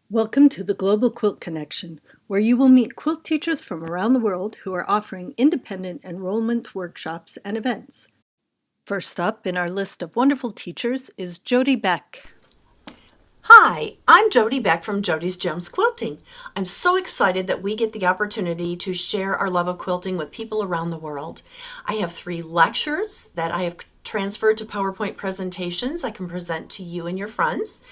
Welcome to the Global Quilt Connection, where you will meet quilt teachers from around the world who are offering independent enrollment workshops and events. First up in our list of wonderful teachers is Jody Beck. Hi, I'm Jody Beck from Jody's Gems Quilting. I'm so excited that we get the opportunity to share our love of quilting with people around the world. I have 3 lectures that I have transferred to PowerPoint presentations I can present to you and your friends.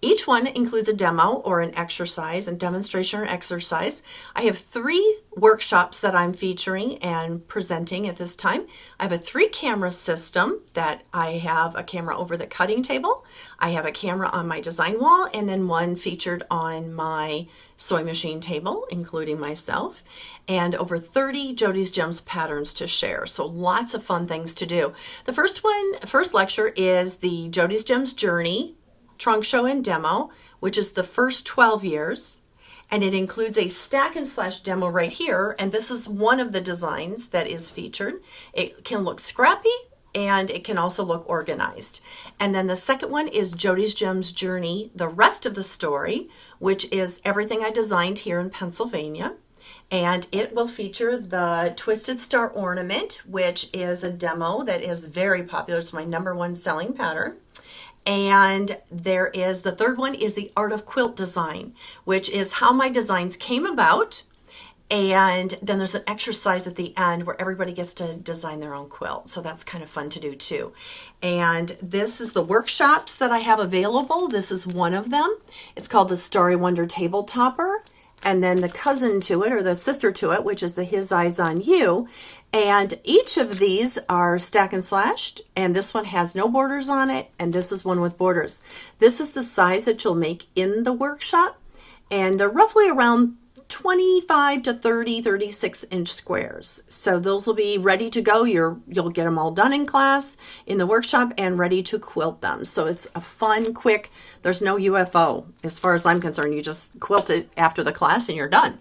Each one includes a demo or an exercise and demonstration or exercise. I have 3 workshops that I'm featuring and presenting at this time. I have a 3-camera system that I have a camera over the cutting table. I have a camera on my design wall and then one featured on my sewing machine table, including myself, and over 30 Jody's Gems patterns to share. So lots of fun things to do. The first lecture is the Jody's Gems Journey trunk show and demo, which is the first 12 years, and it includes a stack and slash demo right here, and this is one of the designs that is featured. It can look scrappy and it can also look organized. And then the second one is Jody's Gems Journey, the rest of the story, which is everything I designed here in Pennsylvania. And it will feature the Twisted Star Ornament, which is a demo that is very popular. It's my #1 selling pattern. And there is the third one is the Art of Quilt Design, which is how my designs came about. And then there's an exercise at the end where everybody gets to design their own quilt. So that's kind of fun to do too. And this is the workshops that I have available. This is one of them. It's called the Starry Wonder Table Topper. And then the cousin to it, or the sister to it, which is the His Eyes on You. And each of these are stack and slashed, and this one has no borders on it, and this is one with borders. This is the size that you'll make in the workshop, and they're roughly around 25 to 30, 36-inch squares. So those will be ready to go. You'll get them all done in class, in the workshop, and ready to quilt them. So it's a fun, quick, there's no UFO. As far as I'm concerned, you just quilt it after the class and you're done.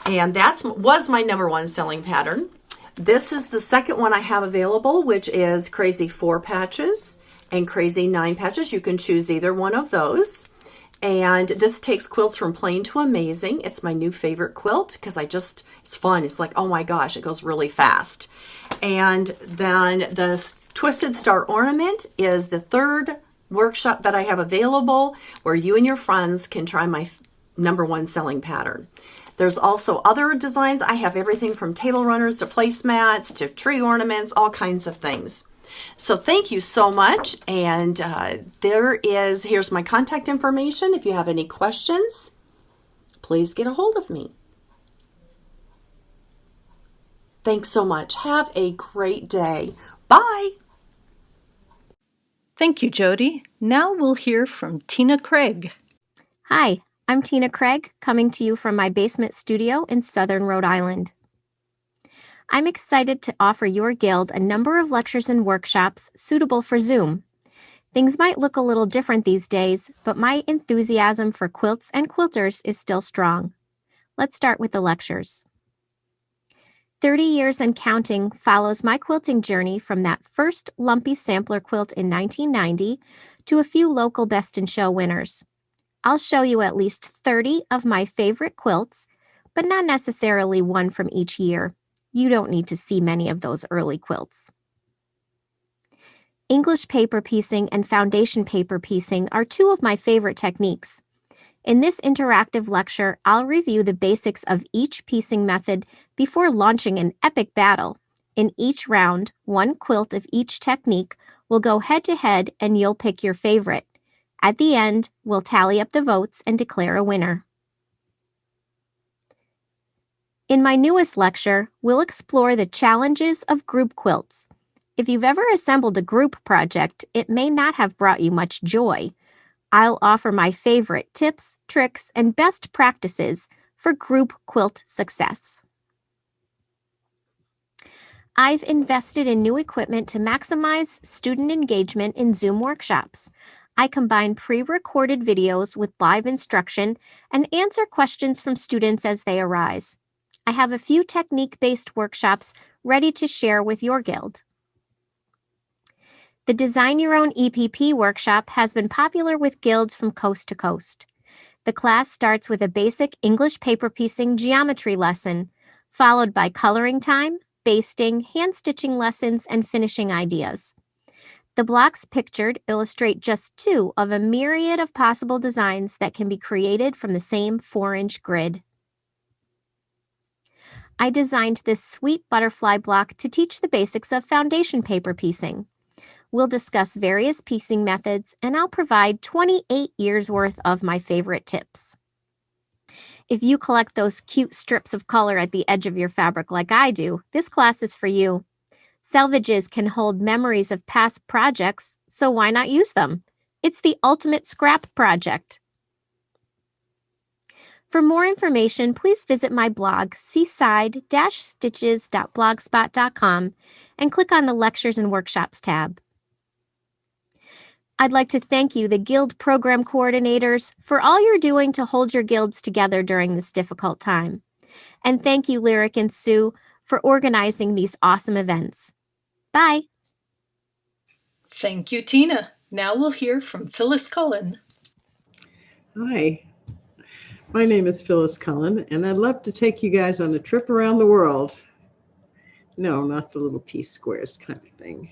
And that was my #1 selling pattern. This is the second one I have available, which is Crazy 4 patches and Crazy 9 patches. You can choose either one of those. And this takes quilts from plain to amazing. It's my new favorite quilt because it's fun. It's like, oh my gosh, it goes really fast. And then the Twisted Star Ornament is the third workshop that I have available where you and your friends can try my #1 selling pattern. There's also other designs. I have everything from table runners to placemats to tree ornaments, all kinds of things. So thank you so much. And here's my contact information. If you have any questions, please get a hold of me. Thanks so much. Have a great day. Bye. Thank you, Jody. Now we'll hear from Tina Craig. Hi, I'm Tina Craig, coming to you from my basement studio in Southern Rhode Island. I'm excited to offer your guild a number of lectures and workshops suitable for Zoom. Things might look a little different these days, but my enthusiasm for quilts and quilters is still strong. Let's start with the lectures. 30 years and counting follows my quilting journey from that first lumpy sampler quilt in 1990 to a few local Best in Show winners. I'll show you at least 30 of my favorite quilts, but not necessarily one from each year. You don't need to see many of those early quilts. English paper piecing and foundation paper piecing are 2 of my favorite techniques. In this interactive lecture, I'll review the basics of each piecing method before launching an epic battle. In each round, 1 quilt of each technique will go head-to-head and you'll pick your favorite. At the end, we'll tally up the votes and declare a winner. In my newest lecture, we'll explore the challenges of group quilts. If you've ever assembled a group project, it may not have brought you much joy. I'll offer my favorite tips, tricks, and best practices for group quilt success. I've invested in new equipment to maximize student engagement in Zoom workshops. I combine pre-recorded videos with live instruction and answer questions from students as they arise. I have a few technique-based workshops ready to share with your guild. The Design Your Own EPP workshop has been popular with guilds from coast to coast. The class starts with a basic English paper piecing geometry lesson, followed by coloring time, basting, hand-stitching lessons, and finishing ideas. The blocks pictured illustrate just 2 of a myriad of possible designs that can be created from the same 4-inch grid. I designed this sweet butterfly block to teach the basics of foundation paper piecing. We'll discuss various piecing methods, and I'll provide 28 years' worth of my favorite tips. If you collect those cute strips of color at the edge of your fabric like I do, this class is for you. Selvages can hold memories of past projects, so why not use them? It's the ultimate scrap project. For more information, please visit my blog, seaside-stitches.blogspot.com, and click on the Lectures and Workshops tab. I'd like to thank you, the Guild Program Coordinators, for all you're doing to hold your guilds together during this difficult time. And thank you, Lyric and Sue, for organizing these awesome events. Bye. Thank you, Tina. Now we'll hear from Phyllis Cullen. Hi, my name is Phyllis Cullen, and I'd love to take you guys on a trip around the world. No, not the little piece squares kind of thing.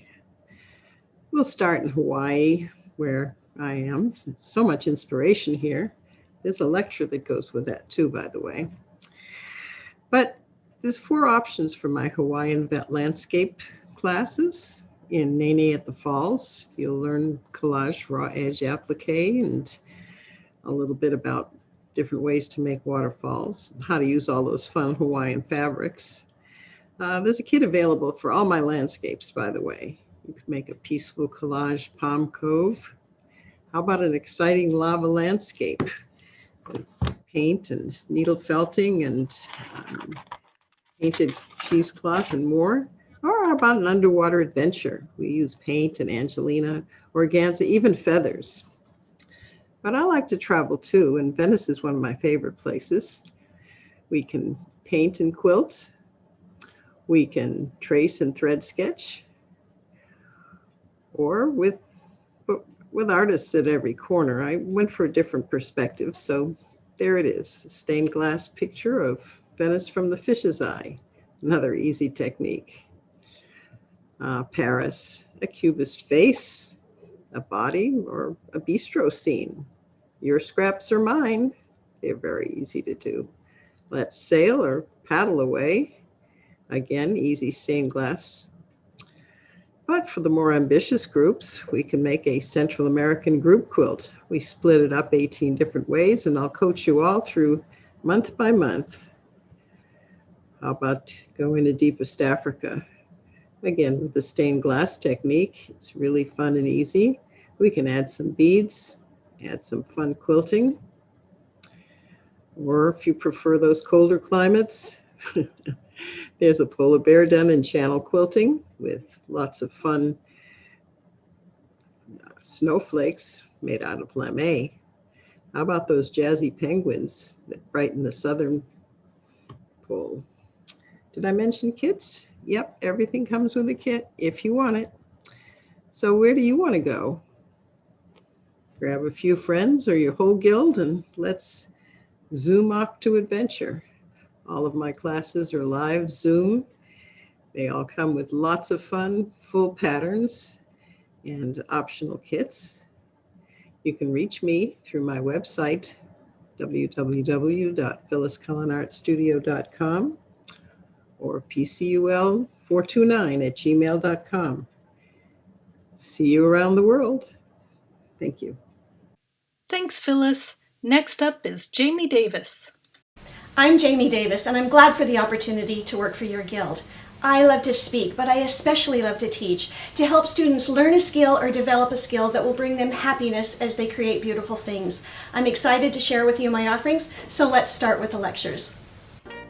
We'll start in Hawaii, where I am. So much inspiration here. There's a lecture that goes with that too, by the way. But there's 4 options for my Hawaiian landscape classes. In Nene at the Falls, you'll learn collage, raw edge applique, and a little bit about different ways to make waterfalls, how to use all those fun Hawaiian fabrics. There's a kit available for all my landscapes, by the way. You could make a peaceful collage Palm Cove. How about an exciting lava landscape? Paint and needle felting and painted cheesecloth and more. Or how about an underwater adventure? We use paint and Angelina, organza, even feathers. But I like to travel too, and Venice is one of my favorite places. We can paint and quilt. We can trace and thread sketch. Or with artists at every corner. I went for a different perspective, so there it is, a stained glass picture of Venice from the fish's eye. Another easy technique. Paris, a cubist face, a body, or a bistro scene. Your scraps are mine. They're very easy to do. Let's sail or paddle away. Again, easy stained glass. But for the more ambitious groups, we can make a Central American group quilt. We split it up 18 different ways, and I'll coach you all through month by month. How about going to deepest Africa? Again, with the stained glass technique, it's really fun and easy. We can add some beads, add some fun quilting. Or if you prefer those colder climates, there's a polar bear done in channel quilting with lots of fun snowflakes made out of lame. How about those jazzy penguins that brighten the southern pole? Did I mention kits? Yep, everything comes with a kit if you want it. So where do you want to go? Grab a few friends or your whole guild and let's zoom off to adventure. All of my classes are live Zoom. They all come with lots of fun, full patterns and optional kits. You can reach me through my website, www.phylliscullenartstudio.com or pcul429@gmail.com. See you around the world. Thank you. Thanks, Phyllis. Next up is Jamie Davis. I'm Jamie Davis, and I'm glad for the opportunity to work for your guild. I love to speak, but I especially love to teach, to help students learn a skill or develop a skill that will bring them happiness as they create beautiful things. I'm excited to share with you my offerings, so let's start with the lectures.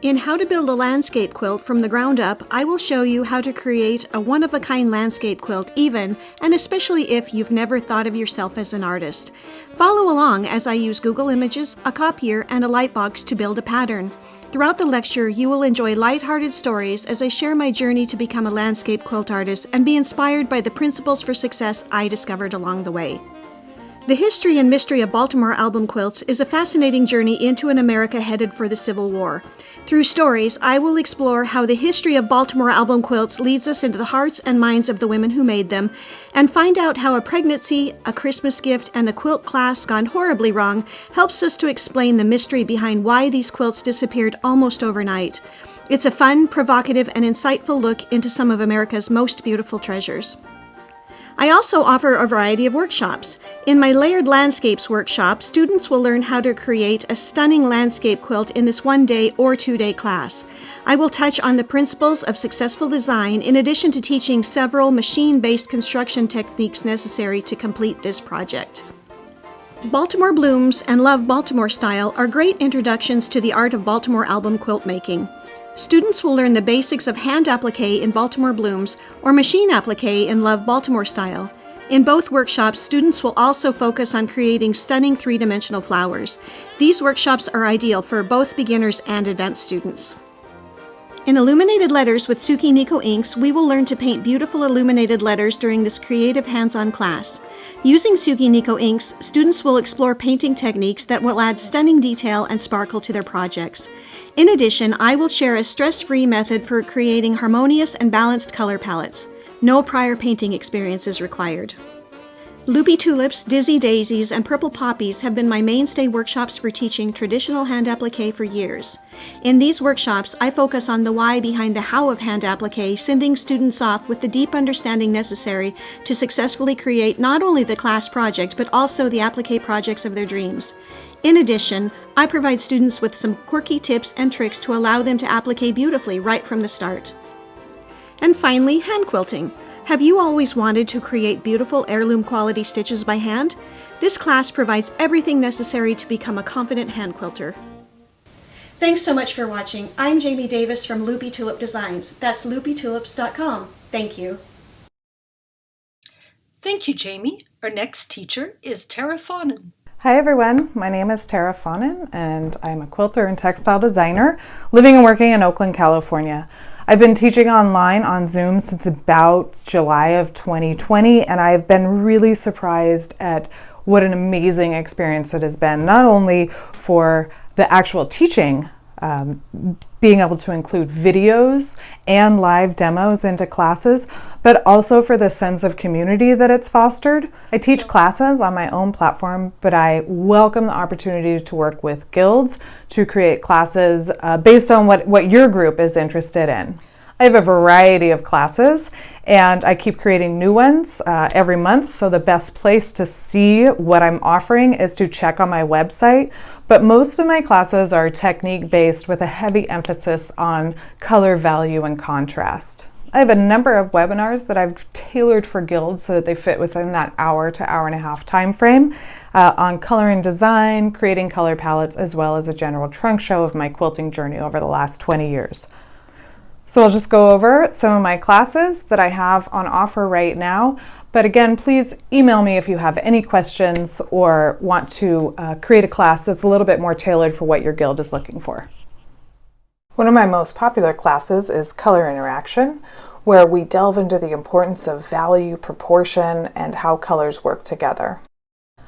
In How to Build a Landscape Quilt from the Ground Up, I will show you how to create a one-of-a-kind landscape quilt even, and especially if you've never thought of yourself as an artist. Follow along as I use Google Images, a copier, and a light box to build a pattern. Throughout the lecture, you will enjoy light-hearted stories as I share my journey to become a landscape quilt artist and be inspired by the principles for success I discovered along the way. The history and mystery of Baltimore album quilts is a fascinating journey into an America headed for the Civil War. Through stories, I will explore how the history of Baltimore album quilts leads us into the hearts and minds of the women who made them, and find out how a pregnancy, a Christmas gift, and a quilt class gone horribly wrong helps us to explain the mystery behind why these quilts disappeared almost overnight. It's a fun, provocative, and insightful look into some of America's most beautiful treasures. I also offer a variety of workshops. In my Layered Landscapes workshop, students will learn how to create a stunning landscape quilt in this 1-day or 2-day class. I will touch on the principles of successful design in addition to teaching several machine-based construction techniques necessary to complete this project. Baltimore Blooms and Love Baltimore Style are great introductions to the art of Baltimore album quilt making. Students will learn the basics of hand applique in Baltimore Blooms or machine applique in Love Baltimore Style. In both workshops, students will also focus on creating stunning three-dimensional flowers. These workshops are ideal for both beginners and advanced students. In Illuminated Letters with Suki Nico inks, we will learn to paint beautiful illuminated letters during this creative hands-on class. Using Suki Nico inks, students will explore painting techniques that will add stunning detail and sparkle to their projects. In addition, I will share a stress-free method for creating harmonious and balanced color palettes. No prior painting experience is required. Loopy Tulips, Dizzy Daisies, and Purple Poppies have been my mainstay workshops for teaching traditional hand applique for years. In these workshops, I focus on the why behind the how of hand applique, sending students off with the deep understanding necessary to successfully create not only the class project, but also the applique projects of their dreams. In addition, I provide students with some quirky tips and tricks to allow them to applique beautifully right from the start. And finally, hand quilting. Have you always wanted to create beautiful heirloom quality stitches by hand? This class provides everything necessary to become a confident hand quilter. Thanks so much for watching. I'm Jamie Davis from Loopy Tulip Designs. That's loopytulips.com. Thank you. Thank you, Jamie. Our next teacher is Tara Faughnan. Hi everyone, my name is Tara Faughnan and I'm a quilter and textile designer living and working in Oakland, California. I've been teaching online on Zoom since about July of 2020 and I've been really surprised at what an amazing experience it has been, not only for the actual teaching, being able to include videos and live demos into classes, but also for the sense of community that it's fostered. I teach classes on my own platform, but I welcome the opportunity to work with guilds to create classes based on what your group is interested in. I have a variety of classes and I keep creating new ones every month, so the best place to see what I'm offering is to check on my website. But most of my classes are technique based with a heavy emphasis on color value and contrast. I have a number of webinars that I've tailored for guilds so that they fit within that hour to hour and a half time frame on color and design, creating color palettes, as well as a general trunk show of my quilting journey over the last 20 years. So I'll just go over some of my classes that I have on offer right now. But again, please email me if you have any questions or want to create a class that's a little bit more tailored for what your guild is looking for. One of my most popular classes is Color Interaction, where we delve into the importance of value, proportion, and how colors work together.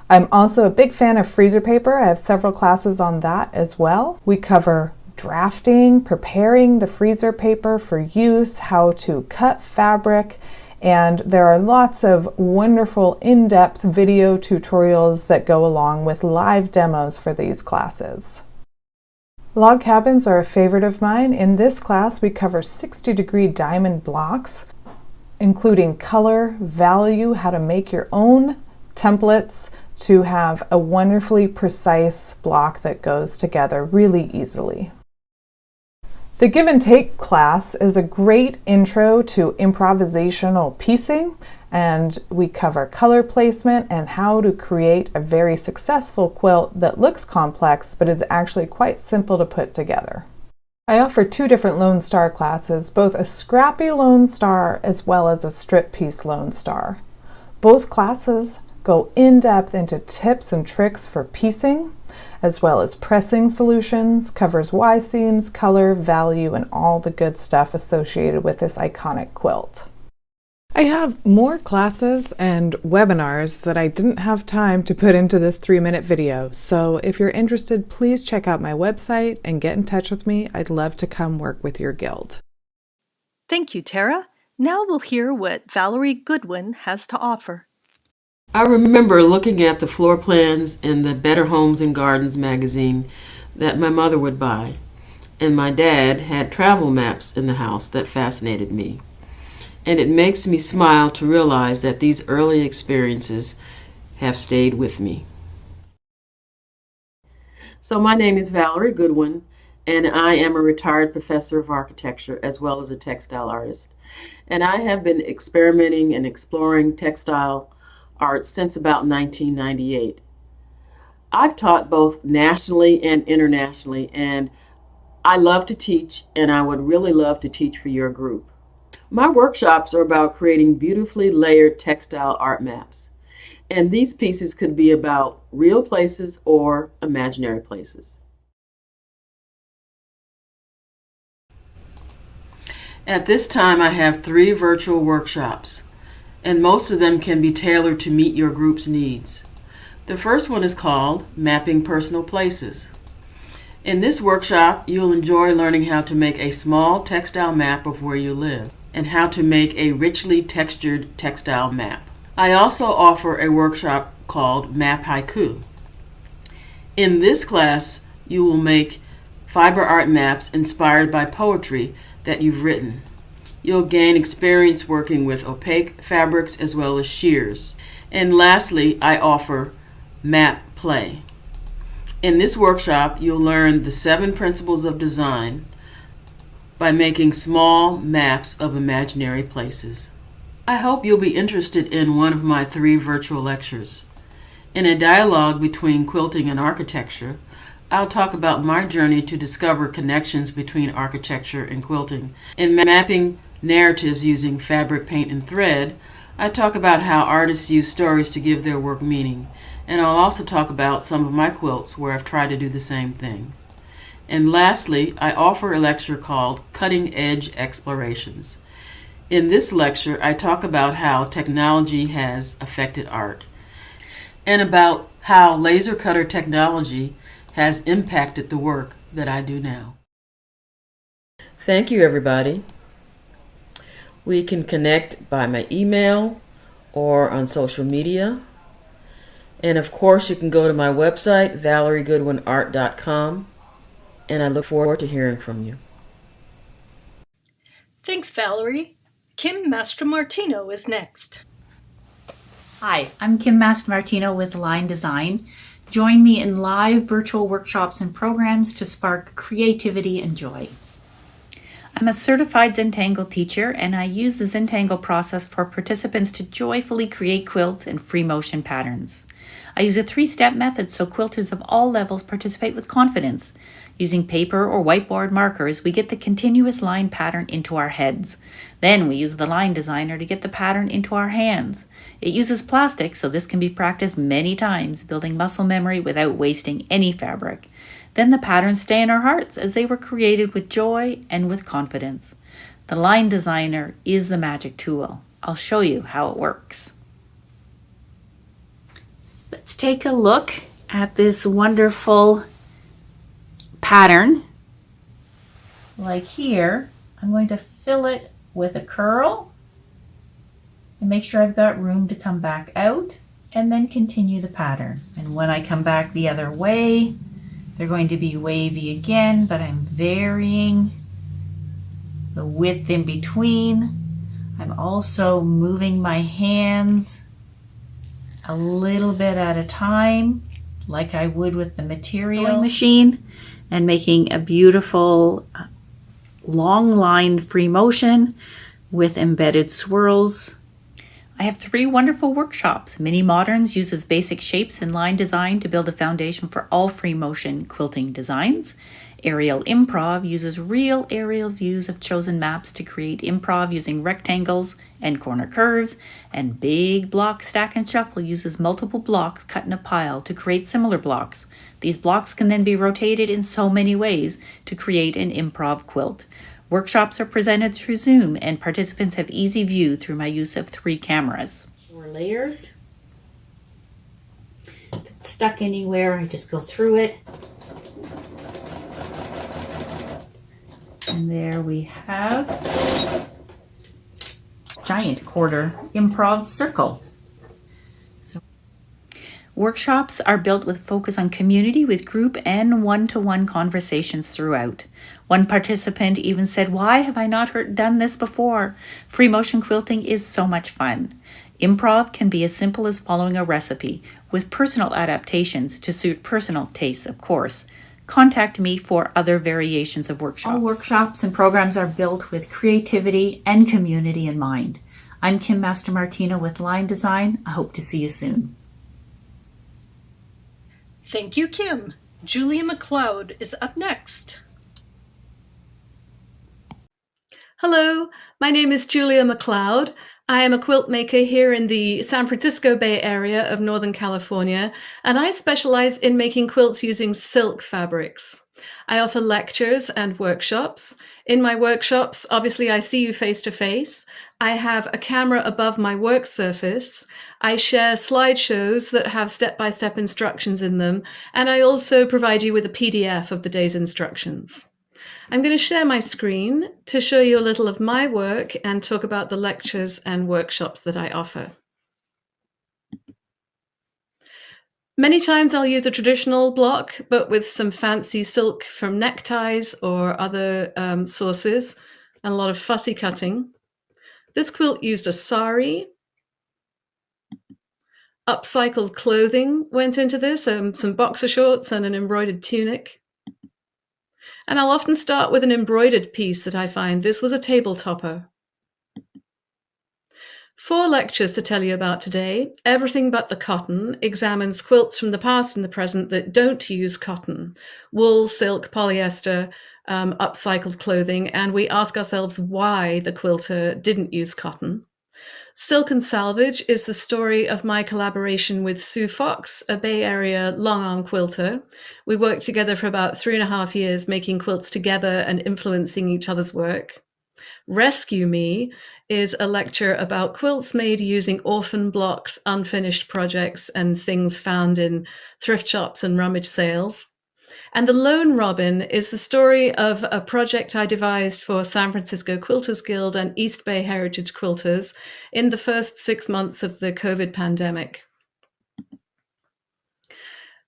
I'm also a big fan of freezer paper. I have several classes on that as well. We cover drafting, preparing the freezer paper for use, how to cut fabric, and there are lots of wonderful in-depth video tutorials that go along with live demos for these classes. Log cabins are a favorite of mine. In this class, we cover 60-degree diamond blocks, including color, value, how to make your own templates to have a wonderfully precise block that goes together really easily. The Give and Take class is a great intro to improvisational piecing, and we cover color placement and how to create a very successful quilt that looks complex but is actually quite simple to put together. I offer two different Lone Star classes, both a scrappy Lone Star as well as a strip piece Lone Star. Both classes go in depth into tips and tricks for piecing, as well as pressing solutions, covers Y-seams, color, value, and all the good stuff associated with this iconic quilt. I have more classes and webinars that I didn't have time to put into this 3-minute video. So if you're interested, please check out my website and get in touch with me. I'd love to come work with your guild. Thank you, Tara. Now we'll hear what Valerie Goodwin has to offer. I remember looking at the floor plans in the Better Homes and Gardens magazine that my mother would buy, and my dad had travel maps in the house that fascinated me. And it makes me smile to realize that these early experiences have stayed with me. So my name is Valerie Goodwin, and I am a retired professor of architecture as well as a textile artist. And I have been experimenting and exploring textile art since about 1998. I've taught both nationally and internationally, and I love to teach, and I would really love to teach for your group. My workshops are about creating beautifully layered textile art maps. And these pieces could be about real places or imaginary places. At this time, I have 3 virtual workshops, and most of them can be tailored to meet your group's needs. The first one is called Mapping Personal Places. In this workshop, you'll enjoy learning how to make a small textile map of where you live, and how to make a richly textured textile map. I also offer a workshop called Map Haiku. In this class, you will make fiber art maps inspired by poetry that you've written. You'll gain experience working with opaque fabrics as well as shears. And lastly, I offer Map Play. In this workshop, you'll learn the 7 principles of design by making small maps of imaginary places. I hope you'll be interested in one of my 3 virtual lectures. In a dialogue between quilting and architecture, I'll talk about my journey to discover connections between architecture and quilting. In mapping narratives using fabric, paint, and thread, I talk about how artists use stories to give their work meaning. And I'll also talk about some of my quilts where I've tried to do the same thing. And lastly, I offer a lecture called Cutting Edge Explorations. In this lecture, I talk about how technology has affected art and about how laser cutter technology has impacted the work that I do now. Thank you, everybody. We can connect by my email or on social media. And of course, you can go to my website, valeriegoodwinart.com. And I look forward to hearing from you. Thanks, Valerie. Kim Mastromartino is next. Hi, I'm Kim Mastromartino with Line Design. Join me in live virtual workshops and programs to spark creativity and joy. I'm a certified Zentangle teacher, and I use the Zentangle process for participants to joyfully create quilts and free motion patterns. I use a 3-step method so quilters of all levels participate with confidence. Using paper or whiteboard markers, we get the continuous line pattern into our heads. Then we use the line designer to get the pattern into our hands. It uses plastic, so this can be practiced many times, building muscle memory without wasting any fabric. Then the patterns stay in our hearts as they were created with joy and with confidence. The line designer is the magic tool. I'll show you how it works. Let's take a look at this wonderful pattern. Like here, I'm going to fill it with a curl and make sure I've got room to come back out, and then continue the pattern. And when I come back the other way, they're going to be wavy again, but I'm varying the width in between. I'm also moving my hands a little bit at a time, like I would with the material sewing machine, and making a beautiful long line free motion with embedded swirls. I have 3 wonderful workshops. Mini Moderns uses basic shapes and line design to build a foundation for all free motion quilting designs. Aerial Improv uses real aerial views of chosen maps to create improv using rectangles and corner curves. And Big Block Stack and Shuffle uses multiple blocks cut in a pile to create similar blocks. These blocks can then be rotated in so many ways to create an improv quilt. Workshops are presented through Zoom, and participants have easy view through my use of 3 cameras. 4 layers. If it's stuck anywhere, I just go through it. And there we have giant quarter improv circle. Workshops are built with focus on community with group and one-to-one conversations throughout. One participant even said, "Why have I not done this before? Free motion quilting is so much fun." Improv can be as simple as following a recipe, with personal adaptations to suit personal tastes, of course. Contact me for other variations of workshops. All workshops and programs are built with creativity and community in mind. I'm Kim Mastromartino with Line Design. I hope to see you soon. Thank you, Kim. Julia McLeod is up next. Hello, my name is Julia McLeod. I am a quilt maker here in the San Francisco Bay Area of Northern California, and I specialize in making quilts using silk fabrics. I offer lectures and workshops. In my workshops, obviously I see you face to face. I have a camera above my work surface. I share slideshows that have step-by-step instructions in them, and I also provide you with a PDF of the day's instructions. I'm going to share my screen to show you a little of my work and talk about the lectures and workshops that I offer. Many times I'll use a traditional block, but with some fancy silk from neckties or other sources, and a lot of fussy cutting. This quilt used a sari. Upcycled clothing went into this, some boxer shorts and an embroidered tunic. And I'll often start with an embroidered piece that I find. This was a table topper. 4 lectures to tell you about today. Everything But the Cotton examines quilts from the past and the present that don't use cotton. Wool, silk, polyester, upcycled clothing, and we ask ourselves why the quilter didn't use cotton. Silk and Salvage is the story of my collaboration with Sue Fox, a Bay Area long arm quilter. We worked together for about 3.5 years, making quilts together and influencing each other's work. Rescue Me is a lecture about quilts made using orphan blocks, unfinished projects, and things found in thrift shops and rummage sales. And The Lone Robin is the story of a project I devised for San Francisco Quilters Guild and East Bay Heritage Quilters in the first 6 months of the COVID pandemic.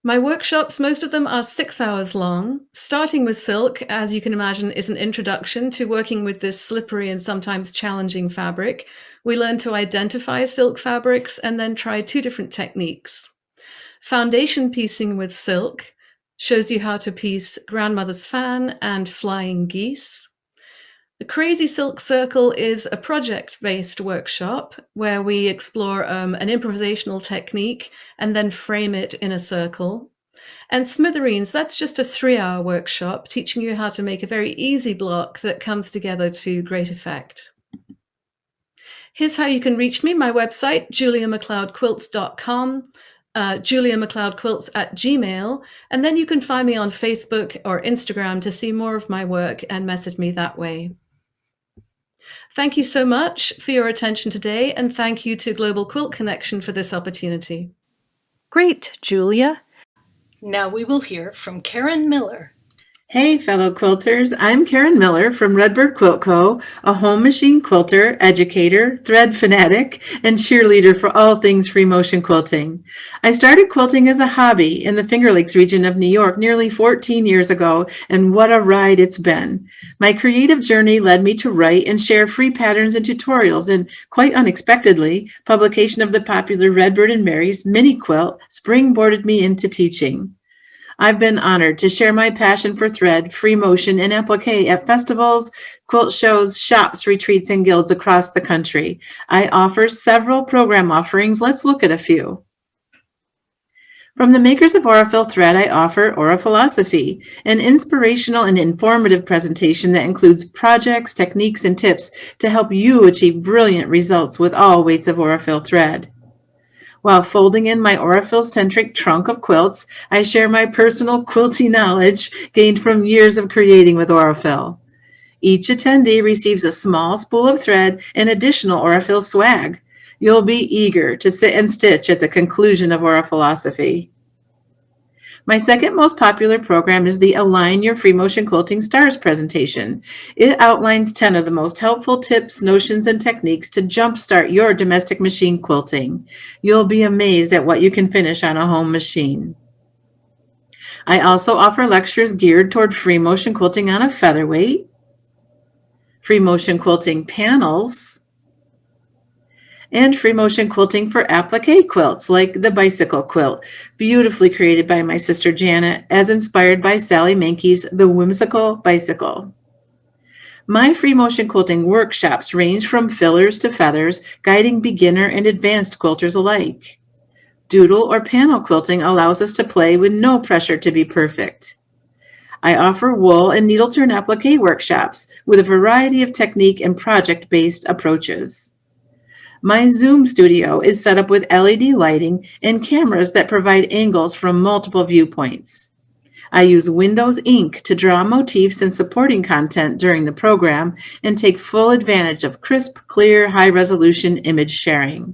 My workshops, most of them are 6 hours long. Starting with silk, as you can imagine, is an introduction to working with this slippery and sometimes challenging fabric. We learn to identify silk fabrics and then try 2 different techniques. Foundation piecing with silk shows you how to piece Grandmother's Fan and Flying Geese. The Crazy Silk Circle is a project-based workshop where we explore an improvisational technique and then frame it in a circle. And Smithereens, that's just a 3-hour workshop teaching you how to make a very easy block that comes together to great effect. Here's how you can reach me. My website, juliamcleodquilts.com. Julia McLeod Quilts at Gmail, and then you can find me on Facebook or Instagram to see more of my work and message me that way. Thank you so much for your attention today, and thank you to Global Quilt Connection for this opportunity. Great, Julia. Now we will hear from Karen Miller. Hey, fellow quilters. I'm Karen Miller from Redbird Quilt Co., a home machine quilter, educator, thread fanatic, and cheerleader for all things free motion quilting. I started quilting as a hobby in the Finger Lakes region of New York nearly 14 years ago, and what a ride it's been. My creative journey led me to write and share free patterns and tutorials, and quite unexpectedly, publication of the popular Redbird and Mary's mini quilt springboarded me into teaching. I've been honored to share my passion for thread, free motion, and applique at festivals, quilt shows, shops, retreats, and guilds across the country. I offer several program offerings. Let's look at a few. From the makers of Aurifil Thread, I offer Aura Philosophy, an inspirational and informative presentation that includes projects, techniques, and tips to help you achieve brilliant results with all weights of Aurifil thread. While folding in my Aurifil-centric trunk of quilts, I share my personal quilty knowledge gained from years of creating with Aurifil. Each attendee receives a small spool of thread and additional Aurifil swag. You'll be eager to sit and stitch at the conclusion of Aurifilosophy. My second most popular program is the Align Your Free Motion Quilting Stars presentation. It outlines 10 of the most helpful tips, notions, and techniques to jumpstart your domestic machine quilting. You'll be amazed at what you can finish on a home machine. I also offer lectures geared toward free motion quilting on a featherweight, free motion quilting panels, and free motion quilting for applique quilts like the bicycle quilt, beautifully created by my sister Janet, as inspired by Sally Mankey's The Whimsical Bicycle. My free motion quilting workshops range from fillers to feathers, guiding beginner and advanced quilters alike. Doodle or panel quilting allows us to play with no pressure to be perfect. I offer wool and needle turn applique workshops with a variety of technique and project-based approaches. My Zoom studio is set up with LED lighting and cameras that provide angles from multiple viewpoints. I use Windows Ink to draw motifs and supporting content during the program and take full advantage of crisp, clear, high-resolution image sharing.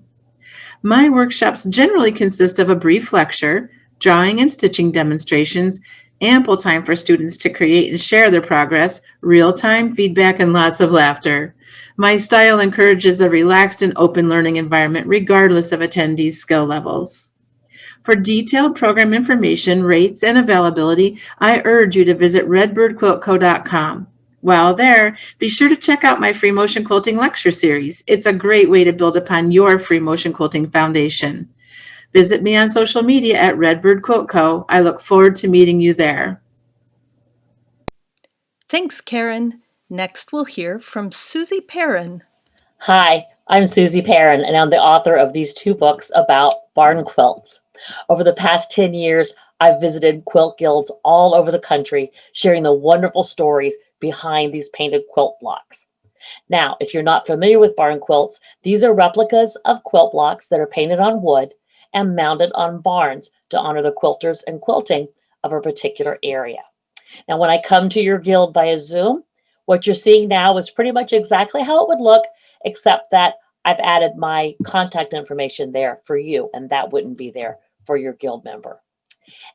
My workshops generally consist of a brief lecture, drawing and stitching demonstrations, ample time for students to create and share their progress, real-time feedback, and lots of laughter. My style encourages a relaxed and open learning environment regardless of attendees' skill levels. For detailed program information, rates, and availability, I urge you to visit redbirdquiltco.com. While there, be sure to check out my free motion quilting lecture series. It's a great way to build upon your free motion quilting foundation. Visit me on social media at Redbird Quilt Co. I look forward to meeting you there. Thanks, Karen. Next, we'll hear from Suzi Parron. Hi, I'm Suzi Parron, and I'm the author of these 2 books about barn quilts. Over the past 10 years, I've visited quilt guilds all over the country, sharing the wonderful stories behind these painted quilt blocks. Now, if you're not familiar with barn quilts, these are replicas of quilt blocks that are painted on wood and mounted on barns to honor the quilters and quilting of a particular area. Now, when I come to your guild via Zoom, what you're seeing now is pretty much exactly how it would look, except that I've added my contact information there for you, and that wouldn't be there for your guild member.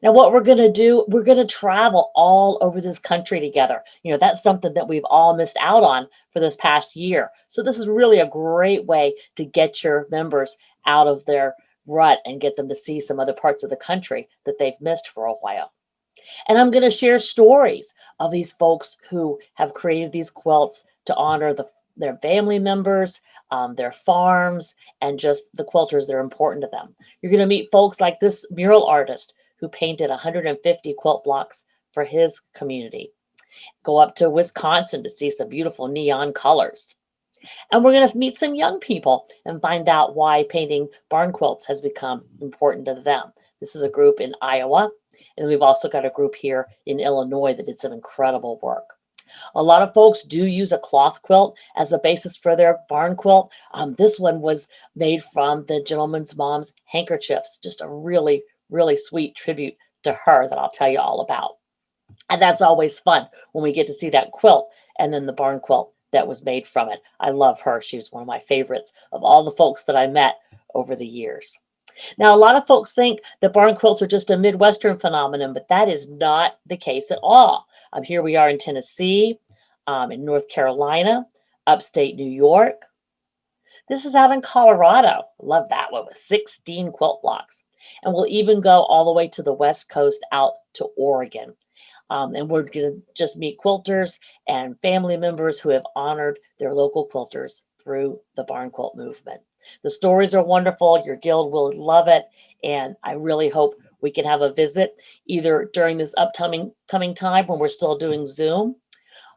Now, what we're going to do, we're going to travel all over this country together. You know, that's something that we've all missed out on for this past year. So this is really a great way to get your members out of their rut and get them to see some other parts of the country that they've missed for a while. And I'm going to share stories of these folks who have created these quilts to honor their family members, their farms, and just the quilters that are important to them. You're going to meet folks like this mural artist who painted 150 quilt blocks for his community. Go up to Wisconsin to see some beautiful neon colors. And we're going to meet some young people and find out why painting barn quilts has become important to them. This is a group in Iowa, and we've also got a group here in Illinois that did some incredible work. A lot of folks do use a cloth quilt as a basis for their barn quilt. This one was made from the gentleman's mom's handkerchiefs. Just a really, really sweet tribute to her that I'll tell you all about. And that's always fun when we get to see that quilt and then the barn quilt that was made from it. I love her. She was one of my favorites of all the folks that I met over the years. Now, a lot of folks think that barn quilts are just a Midwestern phenomenon, but that is not the case at all. Here we are in Tennessee, in North Carolina, upstate New York. This is out in Colorado. Love that one with 16 quilt blocks. And we'll even go all the way to the West Coast out to Oregon. And we're going to just meet quilters and family members who have honored their local quilters through the barn quilt movement. The stories are wonderful. Your guild will love it. And I really hope we can have a visit either during this upcoming time when we're still doing Zoom.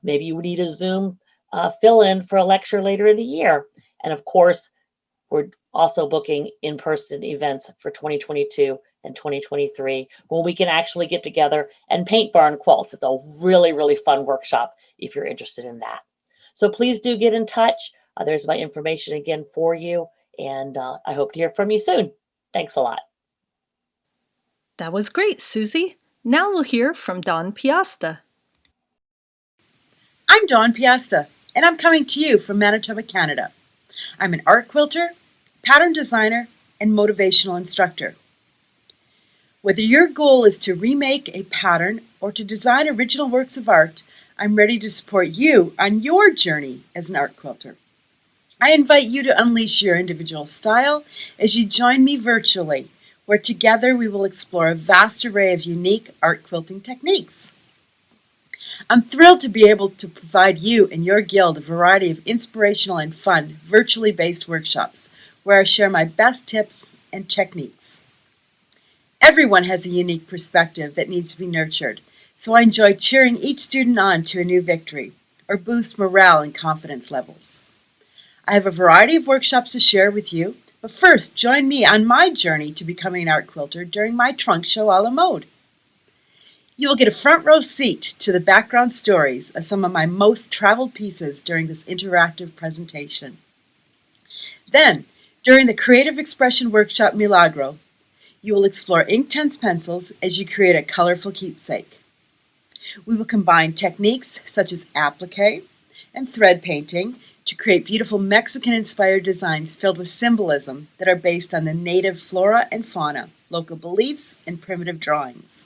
Maybe you need a Zoom fill-in for a lecture later in the year. And of course, we're also booking in-person events for 2022 and 2023 when we can actually get together and paint barn quilts. It's a really, really fun workshop if you're interested in that. So please do get in touch. There's my information again for you. And I hope to hear from you soon. Thanks a lot. That was great, Suzi. Now we'll hear from Don Piasta. I'm Dawn Piasta, and I'm coming to you from Manitoba, Canada. I'm an art quilter, pattern designer, and motivational instructor. Whether your goal is to remake a pattern or to design original works of art, I'm ready to support you on your journey as an art quilter. I invite you to unleash your individual style as you join me virtually, where together we will explore a vast array of unique art quilting techniques. I'm thrilled to be able to provide you and your guild a variety of inspirational and fun, virtually based workshops where I share my best tips and techniques. Everyone has a unique perspective that needs to be nurtured, so I enjoy cheering each student on to a new victory or boost morale and confidence levels. I have a variety of workshops to share with you, but first join me on my journey to becoming an art quilter during my trunk show a la mode. You will get a front row seat to the background stories of some of my most traveled pieces during this interactive presentation. Then, during the Creative Expression Workshop Milagro, you will explore Inktense pencils as you create a colorful keepsake. We will combine techniques such as applique and thread painting to create beautiful Mexican-inspired designs filled with symbolism that are based on the native flora and fauna, local beliefs, and primitive drawings.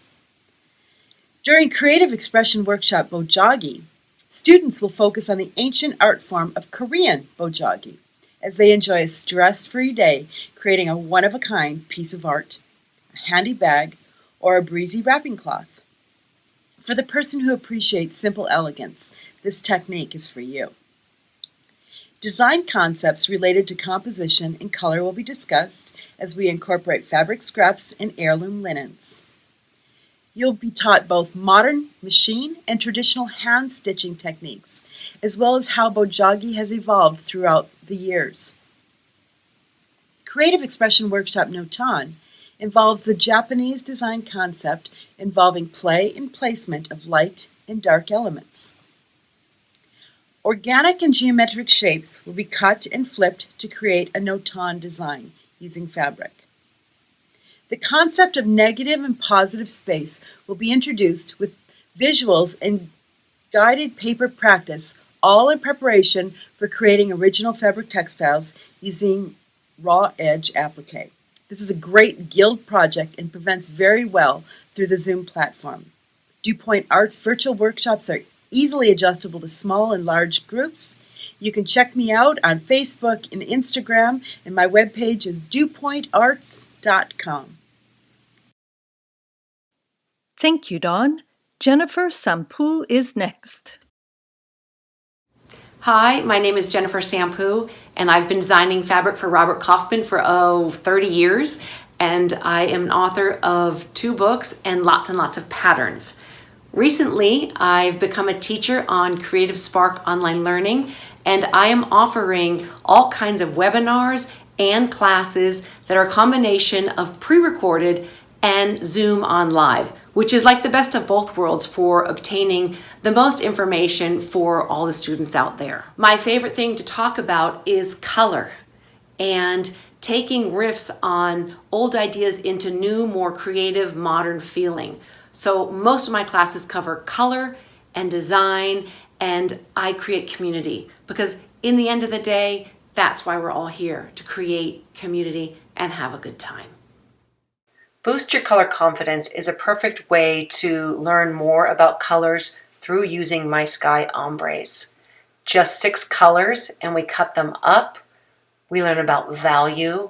During Creative Expression Workshop Bojagi, students will focus on the ancient art form of Korean bojagi as they enjoy a stress-free day creating a one-of-a-kind piece of art, a handy bag, or a breezy wrapping cloth. For the person who appreciates simple elegance, this technique is for you. Design concepts related to composition and color will be discussed as we incorporate fabric scraps and heirloom linens. You'll be taught both modern machine and traditional hand stitching techniques, as well as how bojagi has evolved throughout the years. Creative Expression Workshop Notan involves the Japanese design concept involving play and placement of light and dark elements. Organic and geometric shapes will be cut and flipped to create a notan design using fabric. The concept of negative and positive space will be introduced with visuals and guided paper practice, all in preparation for creating original fabric textiles using raw edge applique. This is a great guild project and presents very well through the Zoom platform. DuPoint Art's virtual workshops are easily adjustable to small and large groups. You can check me out on Facebook and Instagram, and my webpage is dupointarts.com. Thank you, Dawn. Jennifer Sampou is next. Hi, my name is Jennifer Sampou, and I've been designing fabric for Robert Kaufman for 30 years, and I am an author of 2 books and lots of patterns. Recently, I've become a teacher on Creative Spark Online Learning, and I am offering all kinds of webinars and classes that are a combination of pre-recorded and Zoom on Live, which is like the best of both worlds for obtaining the most information for all the students out there. My favorite thing to talk about is color and taking riffs on old ideas into new, more creative, modern feeling. So most of my classes cover color and design, and I create community because in the end of the day, that's why we're all here, to create community and have a good time. Boost Your Color Confidence is a perfect way to learn more about colors through using My Sky Ombres. Just 6 colors and we cut them up. We learn about value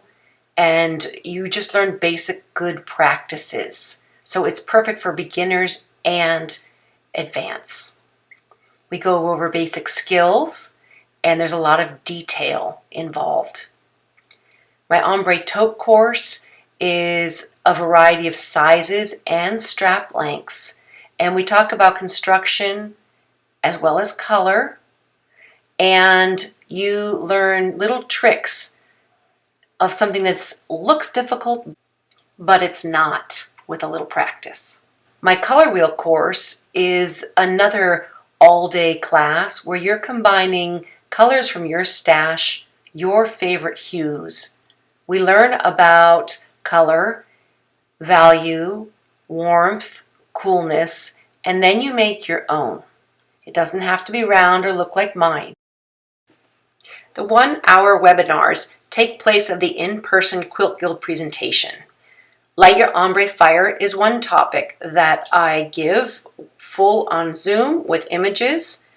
and you just learn basic good practices. So it's perfect for beginners and advanced. We go over basic skills and there's a lot of detail involved. My Ombre Tote course is a variety of sizes and strap lengths. And we talk about construction as well as color. And you learn little tricks of something that looks difficult, but it's not with a little practice. My Color Wheel course is another all-day class where you're combining colors from your stash, your favorite hues. We learn about color, value, warmth, coolness, and then you make your own. It doesn't have to be round or look like mine. The 1-hour webinars take place of the in-person Quilt Guild presentation. Light Your Ombre Fire is one topic that I give full on Zoom with images.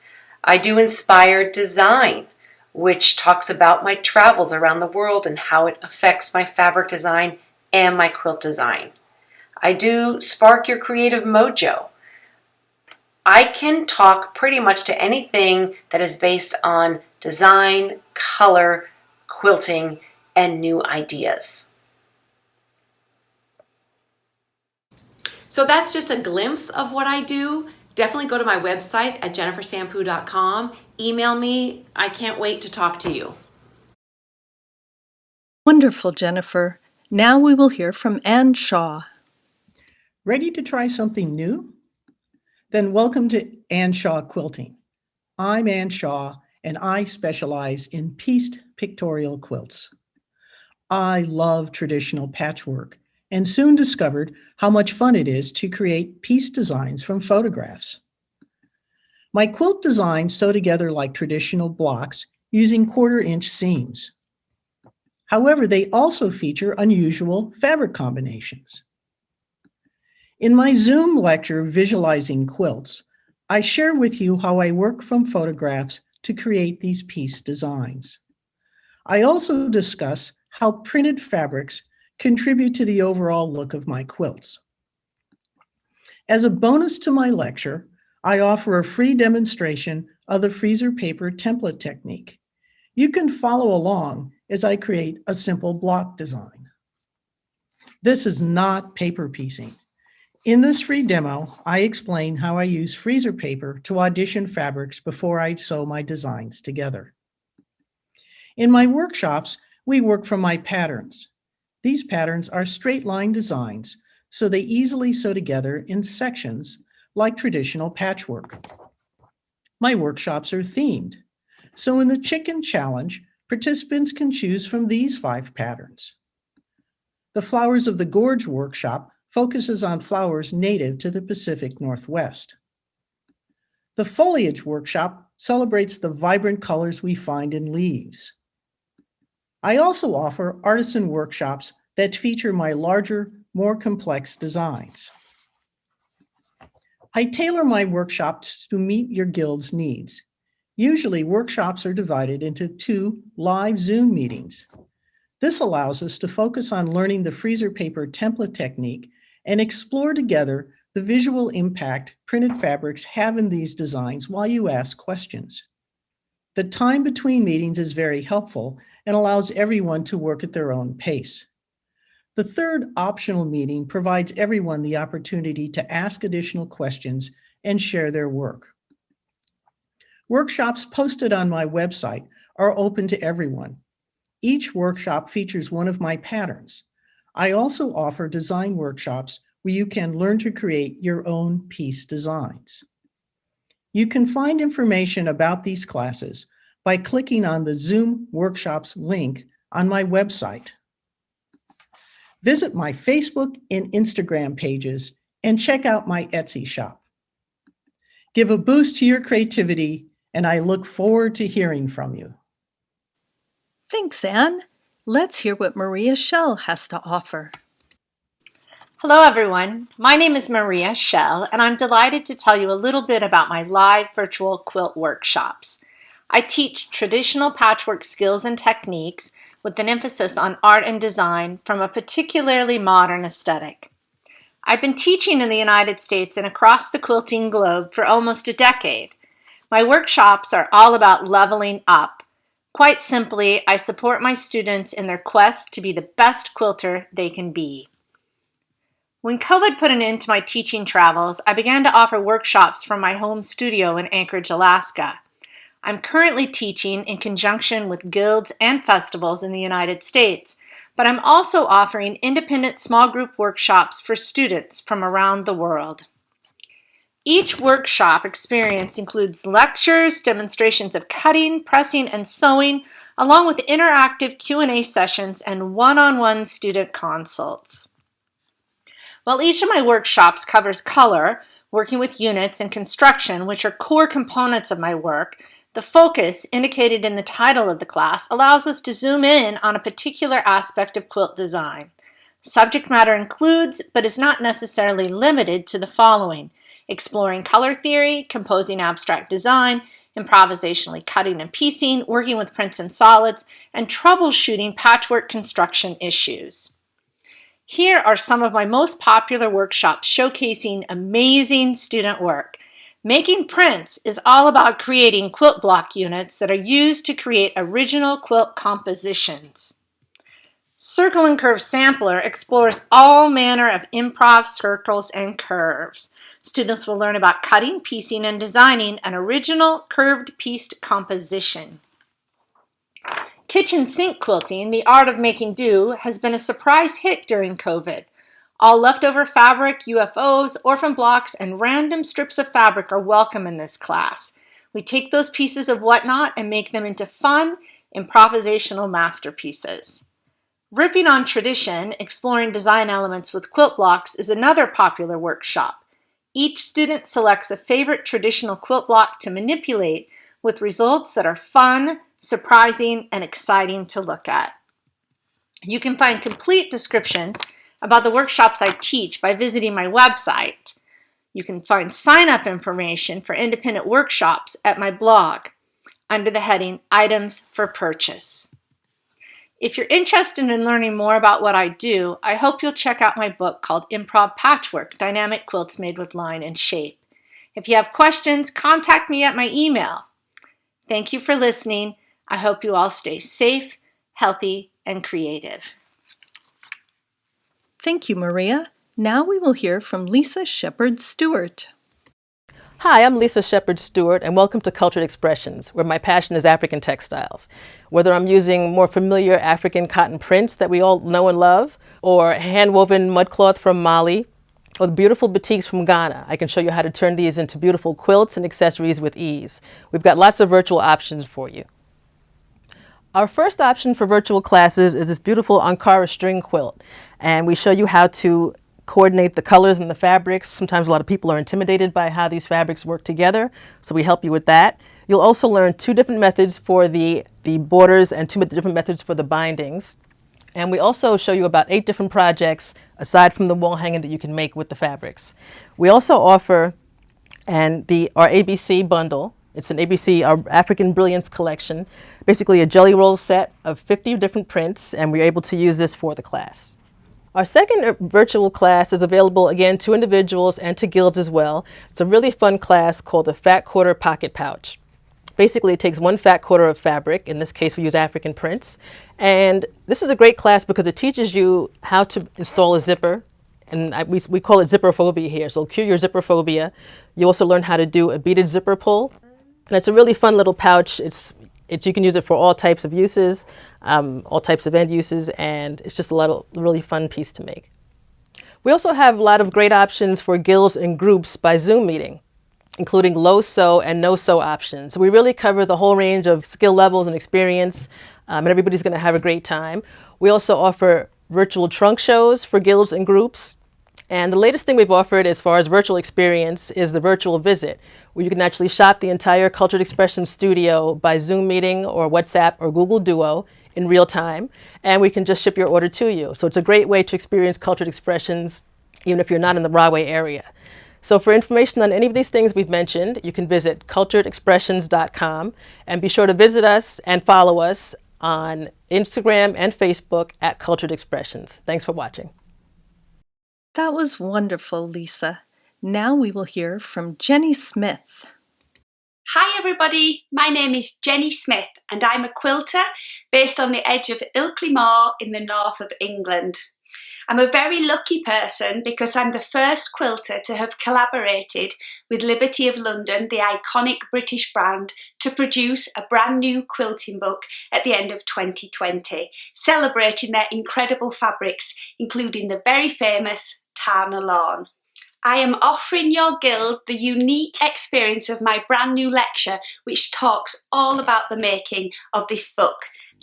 I do Inspired Design, which talks about my travels around the world and how it affects my fabric design and my quilt design. I do Spark Your Creative Mojo. I can talk pretty much to anything that is based on design, color, quilting, and new ideas. So that's just a glimpse of what I do. Definitely go to my website at jennifersampou.com. Email me. I can't wait to talk to you. Wonderful, Jennifer. Now we will hear from Ann Shaw. Ready to try something new? Then welcome to Ann Shaw Quilting. I'm Ann Shaw, and I specialize in pieced pictorial quilts. I love traditional patchwork and soon discovered how much fun it is to create piece designs from photographs. My quilt designs sew together like traditional blocks using 1/4-inch seams. However, they also feature unusual fabric combinations. In my Zoom lecture, Visualizing Quilts, I share with you how I work from photographs to create these piece designs. I also discuss how printed fabrics contribute to the overall look of my quilts. As a bonus to my lecture, I offer a free demonstration of the freezer paper template technique. You can follow along as I create a simple block design. This is not paper piecing. In this free demo, I explain how I use freezer paper to audition fabrics before I sew my designs together. In my workshops, we work from my patterns. These patterns are straight line designs, so they easily sew together in sections like traditional patchwork. My workshops are themed. So in the Chicken Challenge, participants can choose from these 5 patterns. The Flowers of the Gorge workshop focuses on flowers native to the Pacific Northwest. The Foliage workshop celebrates the vibrant colors we find in leaves. I also offer artisan workshops that feature my larger, more complex designs. I tailor my workshops to meet your guild's needs. Usually, workshops are divided into 2 live Zoom meetings. This allows us to focus on learning the freezer paper template technique and explore together the visual impact printed fabrics have in these designs while you ask questions. The time between meetings is very helpful and allows everyone to work at their own pace. The third optional meeting provides everyone the opportunity to ask additional questions and share their work. Workshops posted on my website are open to everyone. Each workshop features one of my patterns. I also offer design workshops where you can learn to create your own piece designs. You can find information about these classes by clicking on the Zoom Workshops link on my website. Visit my Facebook and Instagram pages and check out my Etsy shop. Give a boost to your creativity, and I look forward to hearing from you. Thanks, Anne. Let's hear what Maria Schell has to offer. Hello, everyone. My name is Maria Schell, and I'm delighted to tell you a little bit about my live virtual quilt workshops. I teach traditional patchwork skills and techniques with an emphasis on art and design from a particularly modern aesthetic. I've been teaching in the United States and across the quilting globe for almost a decade. My workshops are all about leveling up. Quite simply, I support my students in their quest to be the best quilter they can be. When COVID put an end to my teaching travels, I began to offer workshops from my home studio in Anchorage, Alaska. I'm currently teaching in conjunction with guilds and festivals in the United States, but I'm also offering independent small group workshops for students from around the world. Each workshop experience includes lectures, demonstrations of cutting, pressing, and sewing, along with interactive Q&A sessions and one-on-one student consults. While each of my workshops covers color, working with units and construction, which are core components of my work, the focus indicated in the title of the class allows us to zoom in on a particular aspect of quilt design. Subject matter includes, but is not necessarily limited to the following: exploring color theory, composing abstract design, improvisationally cutting and piecing, working with prints and solids, and troubleshooting patchwork construction issues. Here are some of my most popular workshops showcasing amazing student work. Making prints is all about creating quilt block units that are used to create original quilt compositions. Circle and Curve Sampler explores all manner of improv circles and curves. Students will learn about cutting, piecing, and designing an original curved pieced composition. Kitchen sink quilting, the art of making do, has been a surprise hit during COVID. All leftover fabric, UFOs, orphan blocks, and random strips of fabric are welcome in this class. We take those pieces of whatnot and make them into fun, improvisational masterpieces. Ripping on Tradition, exploring design elements with quilt blocks, is another popular workshop. Each student selects a favorite traditional quilt block to manipulate with results that are fun, surprising, and exciting to look at. You can find complete descriptions about the workshops I teach by visiting my website. You can find sign-up information for independent workshops at my blog under the heading Items for Purchase. If you're interested in learning more about what I do, I hope you'll check out my book called Improv Patchwork: Dynamic Quilts Made with Line and Shape. If you have questions, contact me at my email. Thank you for listening. I hope you all stay safe, healthy, and creative. Thank you, Maria. Now we will hear from Lisa Shepard Stewart. Hi, I'm Lisa Shepard Stewart, and welcome to Cultured Expressions, where my passion is African textiles. Whether I'm using more familiar African cotton prints that we all know and love, or hand-woven mudcloth from Mali, or the beautiful batiks from Ghana, I can show you how to turn these into beautiful quilts and accessories with ease. We've got lots of virtual options for you. Our first option for virtual classes is this beautiful Ankara string quilt, and we show you how to coordinate the colors and the fabrics. Sometimes a lot of people are intimidated by how these fabrics work together, so we help you with that. You'll also learn 2 different methods for the borders and 2 different methods for the bindings. And we also show you about 8 different projects aside from the wall hanging that you can make with the fabrics. We also offer our ABC bundle. It's an ABC, our African Brilliance collection, basically a jelly roll set of 50 different prints, and we're able to use this for the class. Our second virtual class is available again to individuals and to guilds as well. It's a really fun class called the Fat Quarter Pocket Pouch. Basically, it takes 1 fat quarter of fabric. In this case, we use African prints. And this is a great class because it teaches you how to install a zipper. And we call it zipperphobia here. So cure your zipperphobia. You also learn how to do a beaded zipper pull. And it's a really fun little pouch. You can use it for all types of uses, all types of end uses, and it's just a really fun piece to make. We also have a lot of great options for guilds and groups by Zoom meeting, including low sew and no sew options. So we really cover the whole range of skill levels and experience, and everybody's going to have a great time. We also offer virtual trunk shows for guilds and groups. And the latest thing we've offered as far as virtual experience is the virtual visit, where you can actually shop the entire Cultured Expressions studio by Zoom meeting or WhatsApp or Google Duo in real time, and we can just ship your order to you. So it's a great way to experience Cultured Expressions even if you're not in the Rahway area. So for information on any of these things we've mentioned, you can visit culturedexpressions.com, and be sure to visit us and follow us on Instagram and Facebook at Cultured Expressions. Thanks for watching. That was wonderful, Lisa. Now we will hear from Jenni Smith. Hi everybody, my name is Jenni Smith and I'm a quilter based on the edge of Ilkley Moor in the north of England. I'm a very lucky person because I'm the first quilter to have collaborated with Liberty of London, the iconic British brand, to produce a brand new quilting book at the end of 2020, celebrating their incredible fabrics, including the very famous Tana lawn. I am offering your guild the unique experience of my brand new lecture, which talks all about the making of this book.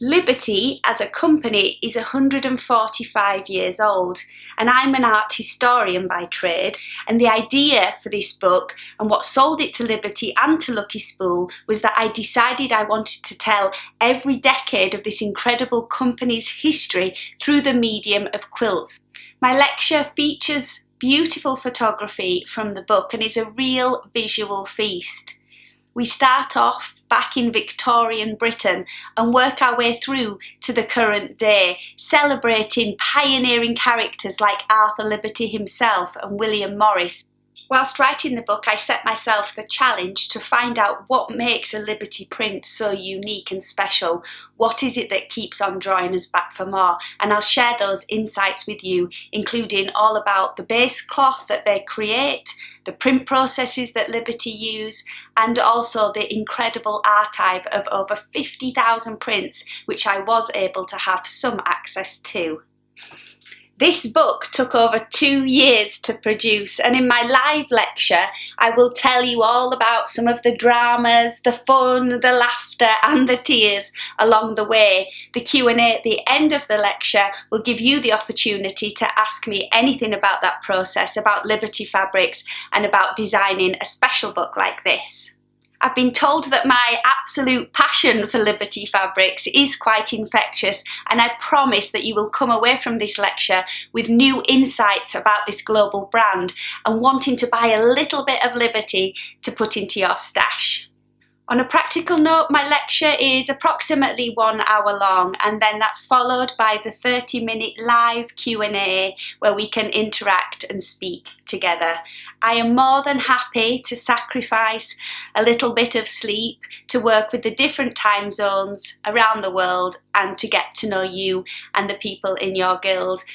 Liberty as a company is 145 years old, and I'm an art historian by trade, and the idea for this book and what sold it to Liberty and to Lucky Spool was that I decided I wanted to tell every decade of this incredible company's history through the medium of quilts. My lecture features beautiful photography from the book and is a real visual feast. We start off back in Victorian Britain and work our way through to the current day, celebrating pioneering characters like Arthur Liberty himself and William Morris. Whilst writing the book, I set myself the challenge to find out what makes a Liberty print so unique and special. What is it that keeps on drawing us back for more? And I'll share those insights with you, including all about the base cloth that they create, the print processes that Liberty use, and also the incredible archive of over 50,000 prints, which I was able to have some access to. This book took over 2 years to produce, and in my live lecture I will tell you all about some of the dramas, the fun, the laughter and the tears along the way. The Q&A at the end of the lecture will give you the opportunity to ask me anything about that process, about Liberty fabrics and about designing a special book like this. I've been told that my absolute passion for Liberty fabrics is quite infectious, and I promise that you will come away from this lecture with new insights about this global brand and wanting to buy a little bit of Liberty to put into your stash. On a practical note, my lecture is approximately 1 hour long, and then that's followed by the 30-minute live Q&A where we can interact and speak together. I am more than happy to sacrifice a little bit of sleep to work with the different time zones around the world and to get to know you and the people in your guild.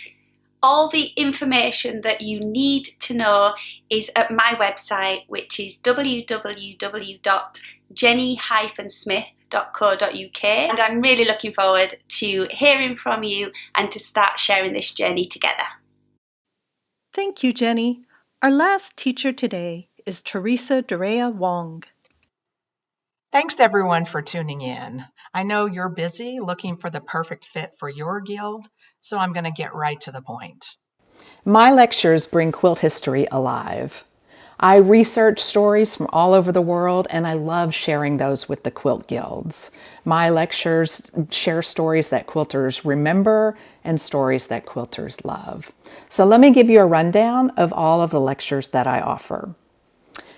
All the information that you need to know is at my website, which is www.jenni-smith.co.uk, and I'm really looking forward to hearing from you and to start sharing this journey together. Thank you, Jenni. Our last teacher today is Teresa Duryea Wong. Thanks everyone for tuning in. I know you're busy looking for the perfect fit for your guild, so I'm going to get right to the point. My lectures bring quilt history alive. I research stories from all over the world, and I love sharing those with the quilt guilds. My lectures share stories that quilters remember and stories that quilters love. So let me give you a rundown of all of the lectures that I offer.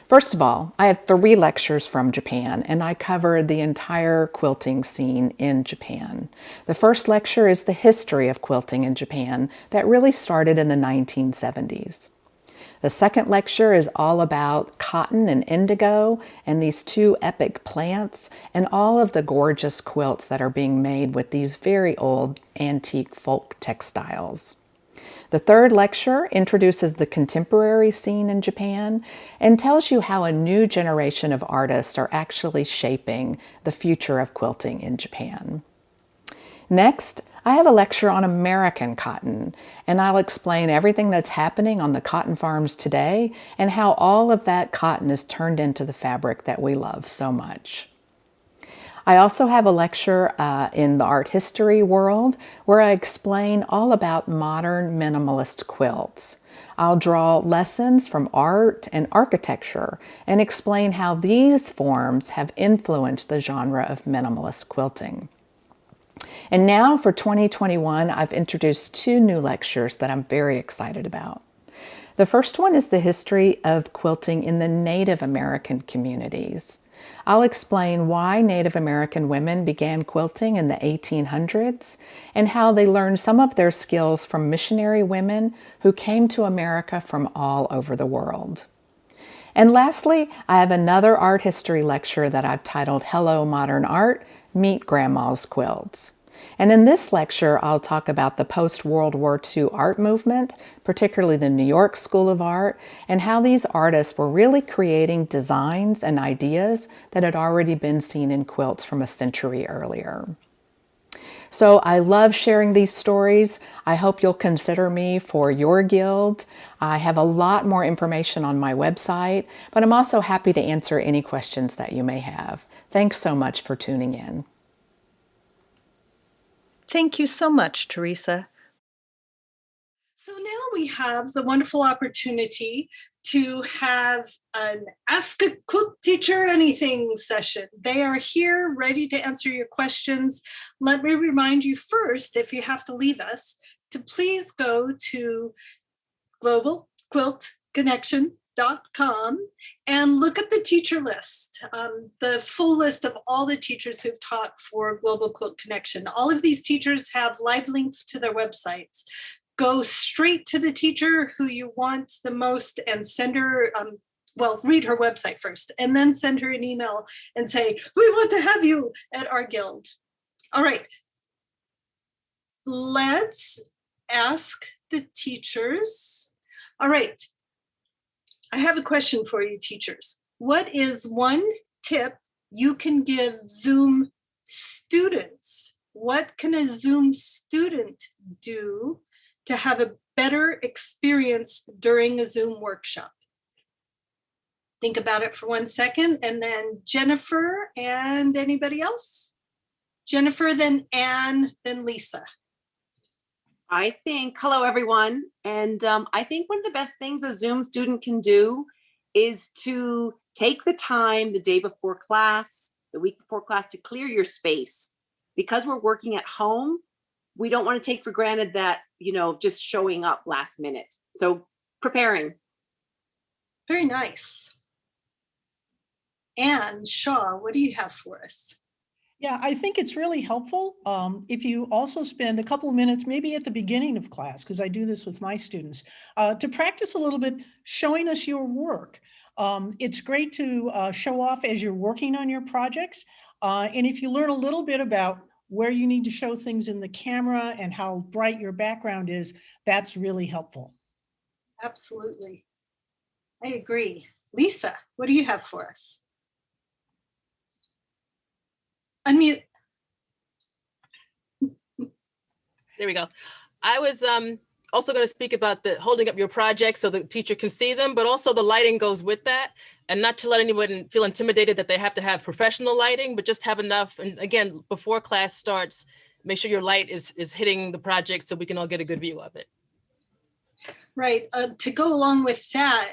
First of all, I have 3 lectures from Japan, and I cover the entire quilting scene in Japan. The first lecture is the history of quilting in Japan that really started in the 1970s. The second lecture is all about cotton and indigo and these 2 epic plants and all of the gorgeous quilts that are being made with these very old antique folk textiles. The third lecture introduces the contemporary scene in Japan and tells you how a new generation of artists are actually shaping the future of quilting in Japan. Next, I have a lecture on American cotton, and I'll explain everything that's happening on the cotton farms today and how all of that cotton is turned into the fabric that we love so much. I also have a lecture in the art history world where I explain all about modern minimalist quilts. I'll draw lessons from art and architecture and explain how these forms have influenced the genre of minimalist quilting. And now for 2021, I've introduced 2 new lectures that I'm very excited about. The first one is the history of quilting in the Native American communities. I'll explain why Native American women began quilting in the 1800s and how they learned some of their skills from missionary women who came to America from all over the world. And lastly, I have another art history lecture that I've titled Hello Modern Art, Meet Grandma's Quilts. And in this lecture, I'll talk about the post-World War II art movement, particularly the New York School of Art, and how these artists were really creating designs and ideas that had already been seen in quilts from a century earlier. So I love sharing these stories. I hope you'll consider me for your guild. I have a lot more information on my website, but I'm also happy to answer any questions that you may have. Thanks so much for tuning in. Thank you so much, Teresa. So now we have the wonderful opportunity to have an Ask a Quilt Teacher Anything session. They are here ready to answer your questions. Let me remind you first, if you have to leave us, to please go to globalquiltconnection.com and look at the teacher list, the full list of all the teachers who've taught for Global Quilt Connection. All of these teachers have live links to their websites. Go straight to the teacher who you want the most and send her, read her website first, and then send her an email and say, we want to have you at our guild. All right, let's ask the teachers. All right, I have a question for you, teachers. What is one tip you can give Zoom students? What can a Zoom student do to have a better experience during a Zoom workshop? Think about it for 1 second, and then Jennifer and anybody else? Jennifer, then Anne, then Lisa. Hello everyone. And I think one of the best things a Zoom student can do is to take the time the day before class, the week before class, to clear your space. Because we're working at home, we don't want to take for granted that, just showing up last minute. So preparing. Very nice. Anne Shaw, what do you have for us? Yeah, I think it's really helpful if you also spend a couple of minutes, maybe at the beginning of class, because I do this with my students, to practice a little bit showing us your work. It's great to show off as you're working on your projects. And if you learn a little bit about where you need to show things in the camera and how bright your background is, that's really helpful. Absolutely. I agree. Lisa, what do you have for us? Unmute. There we go. I was also going to speak about the holding up your projects so the teacher can see them, but also the lighting goes with that, and not to let anyone feel intimidated that they have to have professional lighting, but just have enough. And again, before class starts, make sure your light is hitting the project so we can all get a good view of it. Right. To go along with that,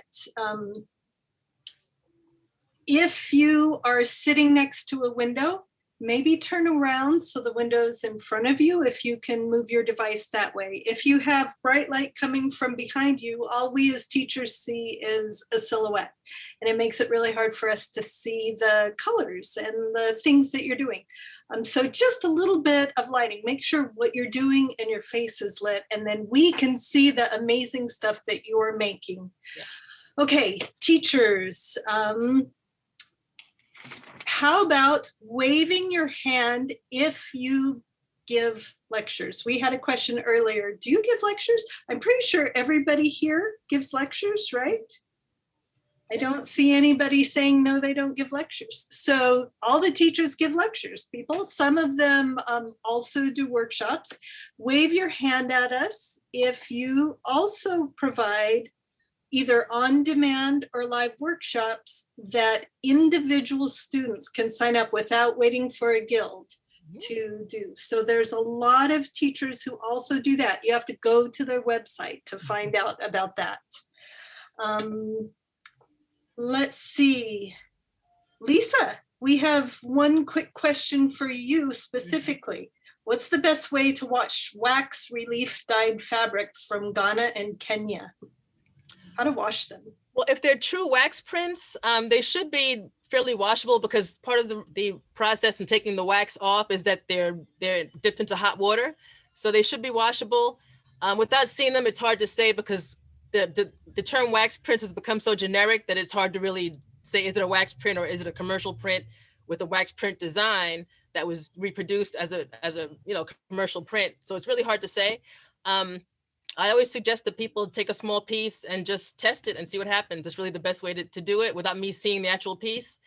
if you are sitting next to a window, maybe turn around so the window's in front of you if you can move your device that way. If you have bright light coming from behind you, all we as teachers see is a silhouette. And it makes it really hard for us to see the colors and the things that you're doing. So just a little bit of lighting. Make sure what you're doing and your face is lit, and then we can see the amazing stuff that you're making. Yeah. Okay, teachers. How about waving your hand if you give lectures? We had a question earlier. Do you give lectures? I'm pretty sure everybody here gives lectures, right? I don't see anybody saying no, they don't give lectures. So all the teachers give lectures, people. Some of them also do workshops. Wave your hand at us if you also provide either on-demand or live workshops that individual students can sign up without waiting for a guild to do. So there's a lot of teachers who also do that. You have to go to their website to find out about that. Let's see. Lisa, we have one quick question for you specifically. What's the best way to wash wax relief dyed fabrics from Ghana and Kenya? How to wash them? Well, if they're true wax prints, they should be fairly washable, because part of the process in taking the wax off is that they're dipped into hot water. So they should be washable. Without seeing them, it's hard to say, because the term wax prints has become so generic that it's hard to really say, is it a wax print or is it a commercial print with a wax print design that was reproduced as a commercial print. So it's really hard to say. I always suggest that people take a small piece and just test it and see what happens. It's really the best way to do it without me seeing the actual piece.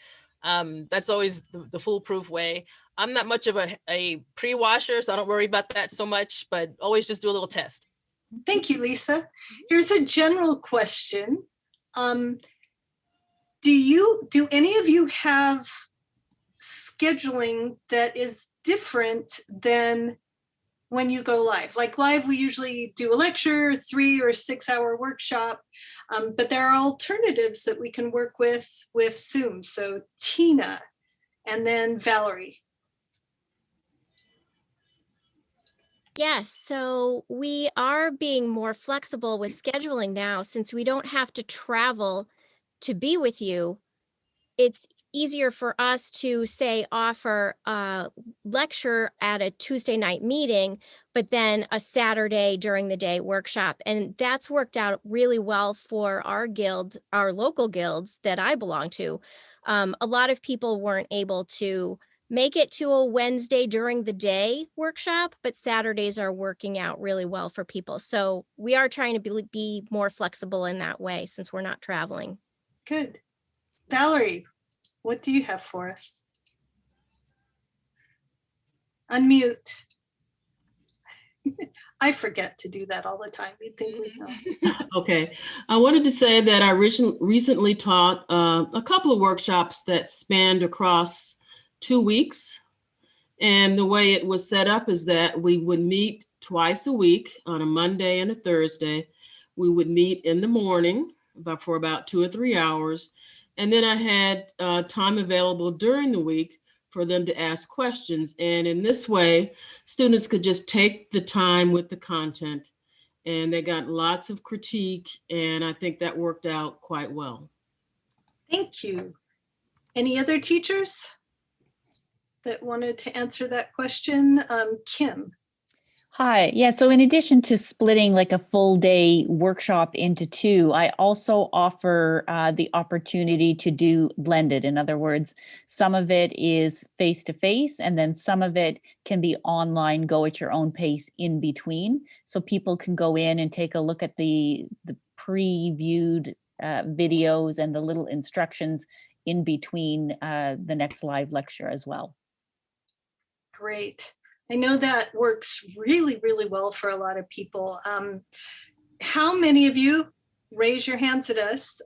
That's always the foolproof way. I'm not much of a pre-washer, so I don't worry about that so much, but always just do a little test. Thank you, Lisa. Here's a general question. Do any of you have scheduling that is different than when you go live. Like live, we usually do a lecture, 3 or 6 hour workshop, but there are alternatives that we can work with Zoom. So Tina, and then Valerie. Yes, so we are being more flexible with scheduling now since we don't have to travel to be with you. It's easier for us to say offer a lecture at a Tuesday night meeting, but then a Saturday during the day workshop. And that's worked out really well for our guild, our local guilds that I belong to. A lot of people weren't able to make it to a Wednesday during the day workshop, but Saturdays are working out really well for people. So we are trying to be more flexible in that way since we're not traveling. Good. Valerie, what do you have for us? Unmute. I forget to do that all the time. You'd think we know. Okay. I wanted to say that I recently taught a couple of workshops that spanned across 2 weeks. And the way it was set up is that we would meet twice a week on a Monday and a Thursday. We would meet in the morning for about 2 or 3 hours. And then I had time available during the week for them to ask questions. And in this way, students could just take the time with the content, and they got lots of critique. And I think that worked out quite well. Thank you. Any other teachers that wanted to answer that question? Kim. Hi. Yeah. So in addition to splitting like a full day workshop into 2, I also offer the opportunity to do blended. In other words, some of it is face to face, and then some of it can be online, go at your own pace in between. So people can go in and take a look at the previewed videos and the little instructions in between the next live lecture as well. Great. I know that works really, really well for a lot of people. How many of you, raise your hands at us,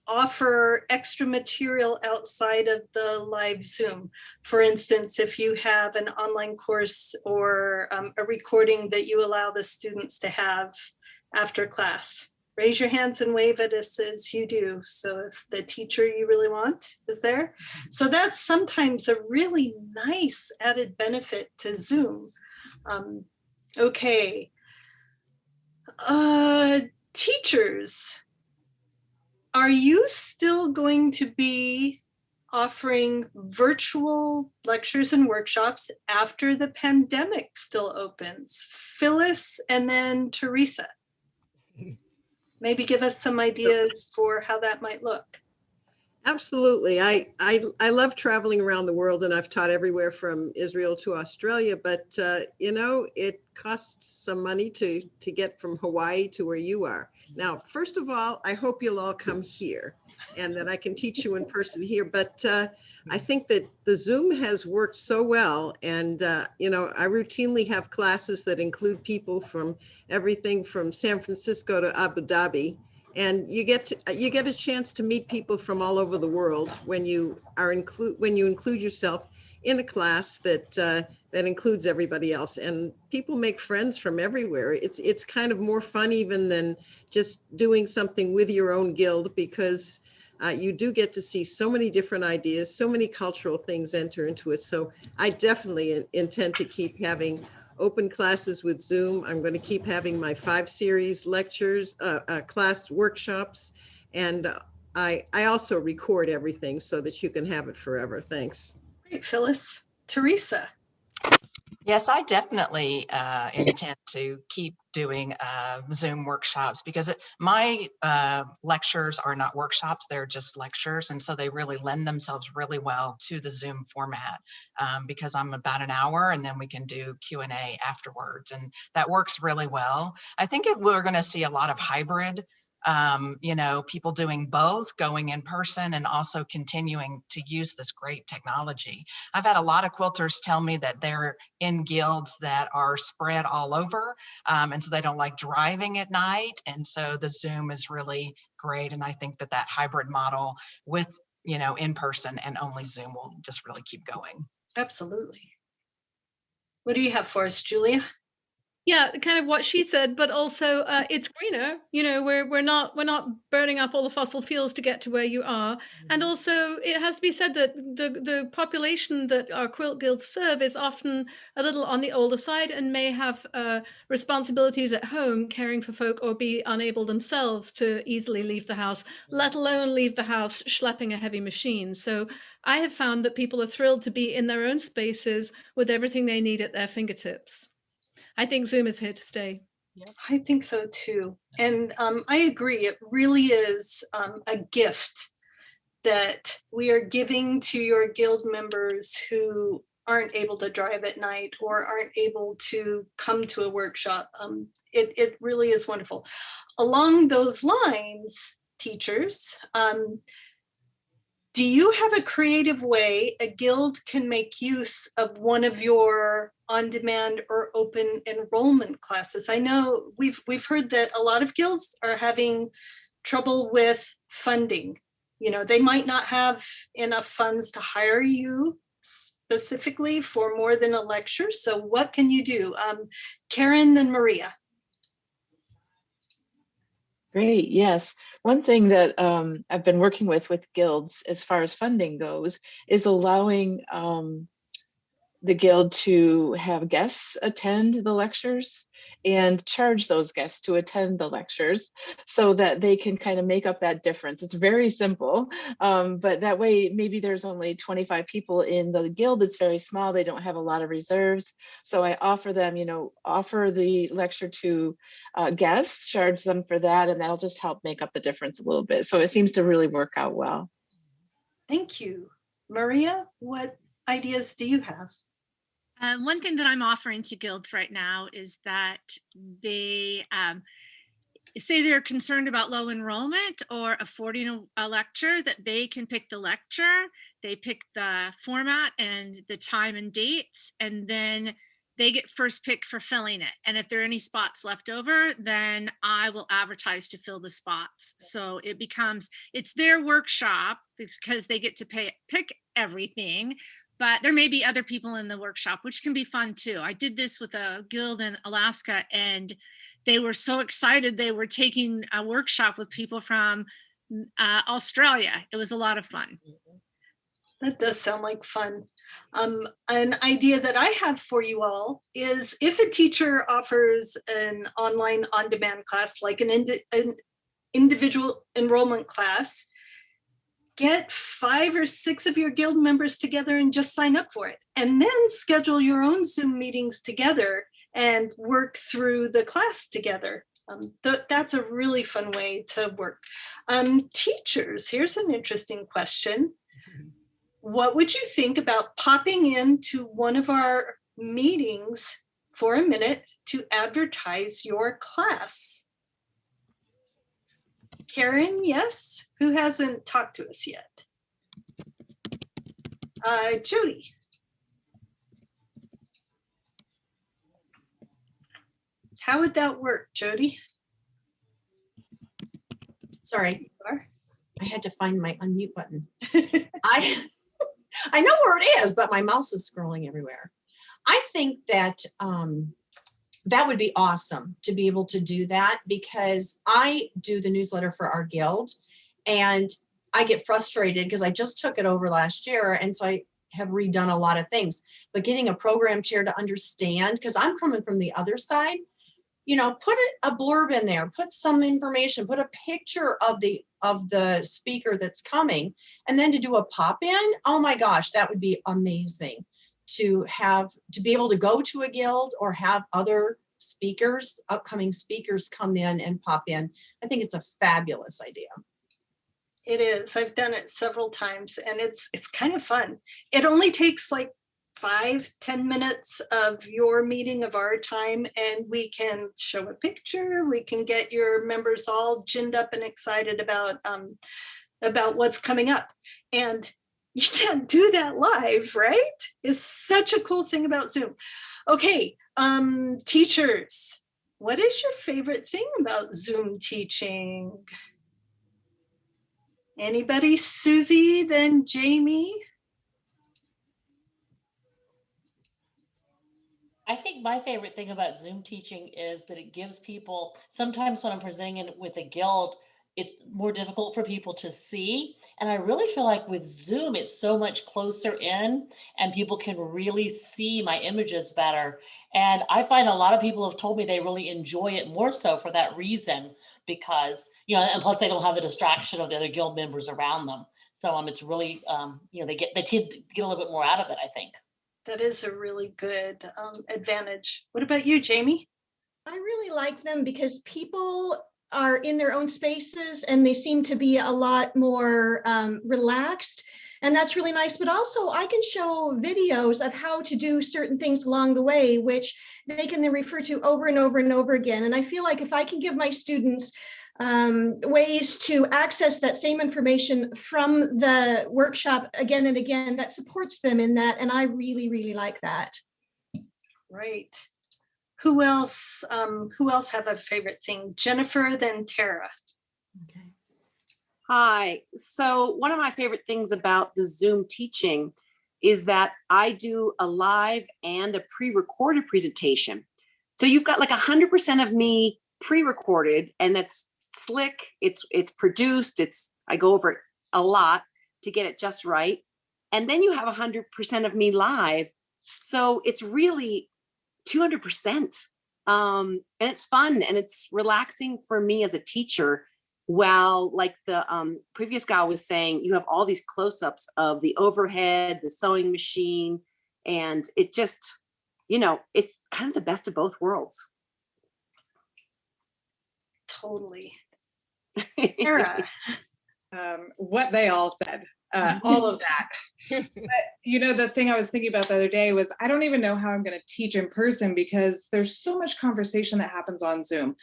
offer extra material outside of the live Zoom? For instance, if you have an online course or a recording that you allow the students to have after class. Raise your hands and wave at us as you do. So if the teacher you really want is there. So that's sometimes a really nice added benefit to Zoom. Okay. Teachers, are you still going to be offering virtual lectures and workshops after the pandemic still opens? Phyllis and then Teresa. Maybe give us some ideas for how that might look. Absolutely. I love traveling around the world, and I've taught everywhere from Israel to Australia, but you know, it costs some money to get from Hawaii to where you are. Now, first of all, I hope you'll all come here and that I can teach you in person here, but I think that the Zoom has worked so well, and you know, I routinely have classes that include people from everything from San Francisco to Abu Dhabi, and you get a chance to meet people from all over the world when you include yourself in a class that includes everybody else, and people make friends from everywhere. It's kind of more fun even than just doing something with your own guild, because you do get to see so many different ideas, so many cultural things enter into it. So I definitely intend to keep having open classes with Zoom. I'm going to keep having my 5 series lectures, class workshops, and I also record everything so that you can have it forever. Thanks. Great, Phyllis. Teresa. Yes, I definitely intend to keep doing Zoom workshops, because my lectures are not workshops, they're just lectures. And so they really lend themselves really well to the Zoom format, because I'm about an hour and then we can do Q&A afterwards. And that works really well. I think we're going to see a lot of hybrid, you know, people doing both, going in person and also continuing to use this great technology. I've had a lot of quilters tell me that they're in guilds that are spread all over, and so they don't like driving at night. And so the Zoom is really great. And I think that hybrid model with, you know, in person and only Zoom will just really keep going. Absolutely. What do you have for us, Julia? Yeah, kind of what she said, but also it's greener. You know, we're not burning up all the fossil fuels to get to where you are, and also it has to be said that the population that our quilt guilds serve is often a little on the older side and may have responsibilities at home, caring for folk, or be unable themselves to easily leave the house, let alone leave the house schlepping a heavy machine. So I have found that people are thrilled to be in their own spaces with everything they need at their fingertips. I think Zoom is here to stay. I think so too. And I agree. It really is a gift that we are giving to your guild members who aren't able to drive at night or aren't able to come to a workshop. It really is wonderful. Along those lines, teachers, do you have a creative way a guild can make use of one of your on-demand or open enrollment classes? I know we've heard that a lot of guilds are having trouble with funding. You know, they might not have enough funds to hire you specifically for more than a lecture. So what can you do? Karen and Maria. Great, yes. One thing that I've been working with guilds as far as funding goes is allowing the guild to have guests attend the lectures and charge those guests to attend the lectures so that they can kind of make up that difference. It's very simple, but that way maybe there's only 25 people in the guild. It's very small. They don't have a lot of reserves. So I offer them, offer the lecture to guests, charge them for that, and that'll just help make up the difference a little bit. So it seems to really work out well. Thank you. Maria, what ideas do you have? One thing that I'm offering to guilds right now is that they say they're concerned about low enrollment or affording a lecture, that they can pick the lecture, they pick the format and the time and dates, and then they get first pick for filling it. And if there are any spots left over, then I will advertise to fill the spots. So it's their workshop because they get to pick everything. But there may be other people in the workshop, which can be fun too. I did this with a guild in Alaska, and they were so excited they were taking a workshop with people from Australia. It was a lot of fun. That does sound like fun. An idea that I have for you all is if a teacher offers an online on-demand class, like an individual enrollment class, get 5 or 6 of your guild members together and just sign up for it. And then schedule your own Zoom meetings together and work through the class together. That's a really fun way to work. Teachers, here's an interesting question. What would you think about popping into one of our meetings for a minute to advertise your class? Karen, yes? Who hasn't talked to us yet? Jody. How would that work, Jody? Sorry, I had to find my unmute button. I know where it is, but my mouse is scrolling everywhere. I think that that would be awesome to be able to do that, because I do the newsletter for our guild and I get frustrated because I just took it over last year. And so I have redone a lot of things, but getting a program chair to understand, because I'm coming from the other side, put a blurb in there, put some information, put a picture of the speaker that's coming, and then to do a pop-in. Oh my gosh, that would be amazing. To be able to go to a guild or have other speakers, upcoming speakers come in and pop in. I think it's a fabulous idea. It is. I've done it several times and it's kind of fun. It only takes like 5-10 minutes of your meeting of our time, and we can show a picture. We can get your members all ginned up and excited about what's coming up. And you can't do that live, right? It's such a cool thing about Zoom. Okay, teachers, what is your favorite thing about Zoom teaching? Anybody? Suzi, then Jamie? I think my favorite thing about Zoom teaching is that it gives people, sometimes when I'm presenting it with a guild, it's more difficult for people to see. And I really feel like with Zoom, it's so much closer in and people can really see my images better. And I find a lot of people have told me they really enjoy it more so for that reason, because, and plus they don't have the distraction of the other guild members around them. So it's really, they tend to get a little bit more out of it, I think. That is a really good advantage. What about you, Jamie? I really like them because people are in their own spaces and they seem to be a lot more relaxed. And that's really nice. But also I can show videos of how to do certain things along the way, which they can then refer to over and over and over again. And I feel like if I can give my students ways to access that same information from the workshop again and again, that supports them in that. And I really, really like that. Right. Who else have a favorite thing? Jennifer, then Tara. Okay. Hi. So one of my favorite things about the Zoom teaching is that I do a live and a pre-recorded presentation. So you've got like 100% of me pre-recorded, and that's slick. It's produced. I go over it a lot to get it just right. And then you have 100% of me live. So it's really 200%. And it's fun and it's relaxing for me as a teacher. While like the previous guy was saying, you have all these close-ups of the overhead, the sewing machine, and it just, it's kind of the best of both worlds. Totally. Tara. What they all said, all of that. But the thing I was thinking about the other day was I don't even know how I'm going to teach in person because there's so much conversation that happens on Zoom.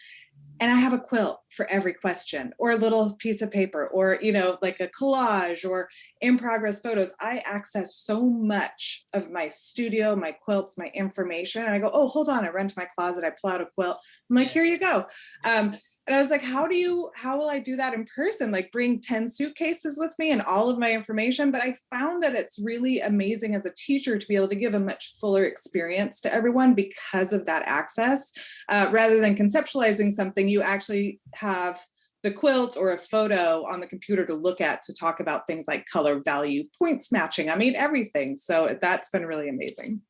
And I have a quilt for every question, or a little piece of paper, or, like a collage or in progress photos. I access so much of my studio, my quilts, my information. And I go, oh, hold on. I run to my closet. I pull out a quilt. I'm like, here you go. And I was like, how will I do that in person? Like bring 10 suitcases with me and all of my information. But I found that it's really amazing as a teacher to be able to give a much fuller experience to everyone because of that access. Rather than conceptualizing something, you actually have the quilt or a photo on the computer to look at to talk about things like color, value, points matching. I mean, everything. So that's been really amazing.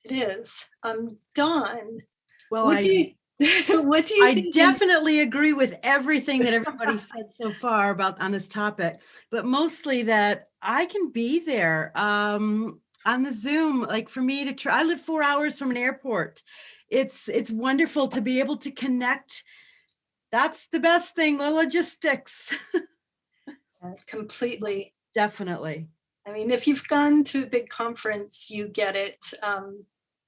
It is. Dawn, Well, what do you I definitely agree with everything that everybody said so far on this topic, but mostly that I can be there on the Zoom. Like for me I live 4 hours from an airport. It's wonderful to be able to connect. That's the best thing, the logistics. Completely. Definitely. I mean, if you've gone to a big conference, you get it.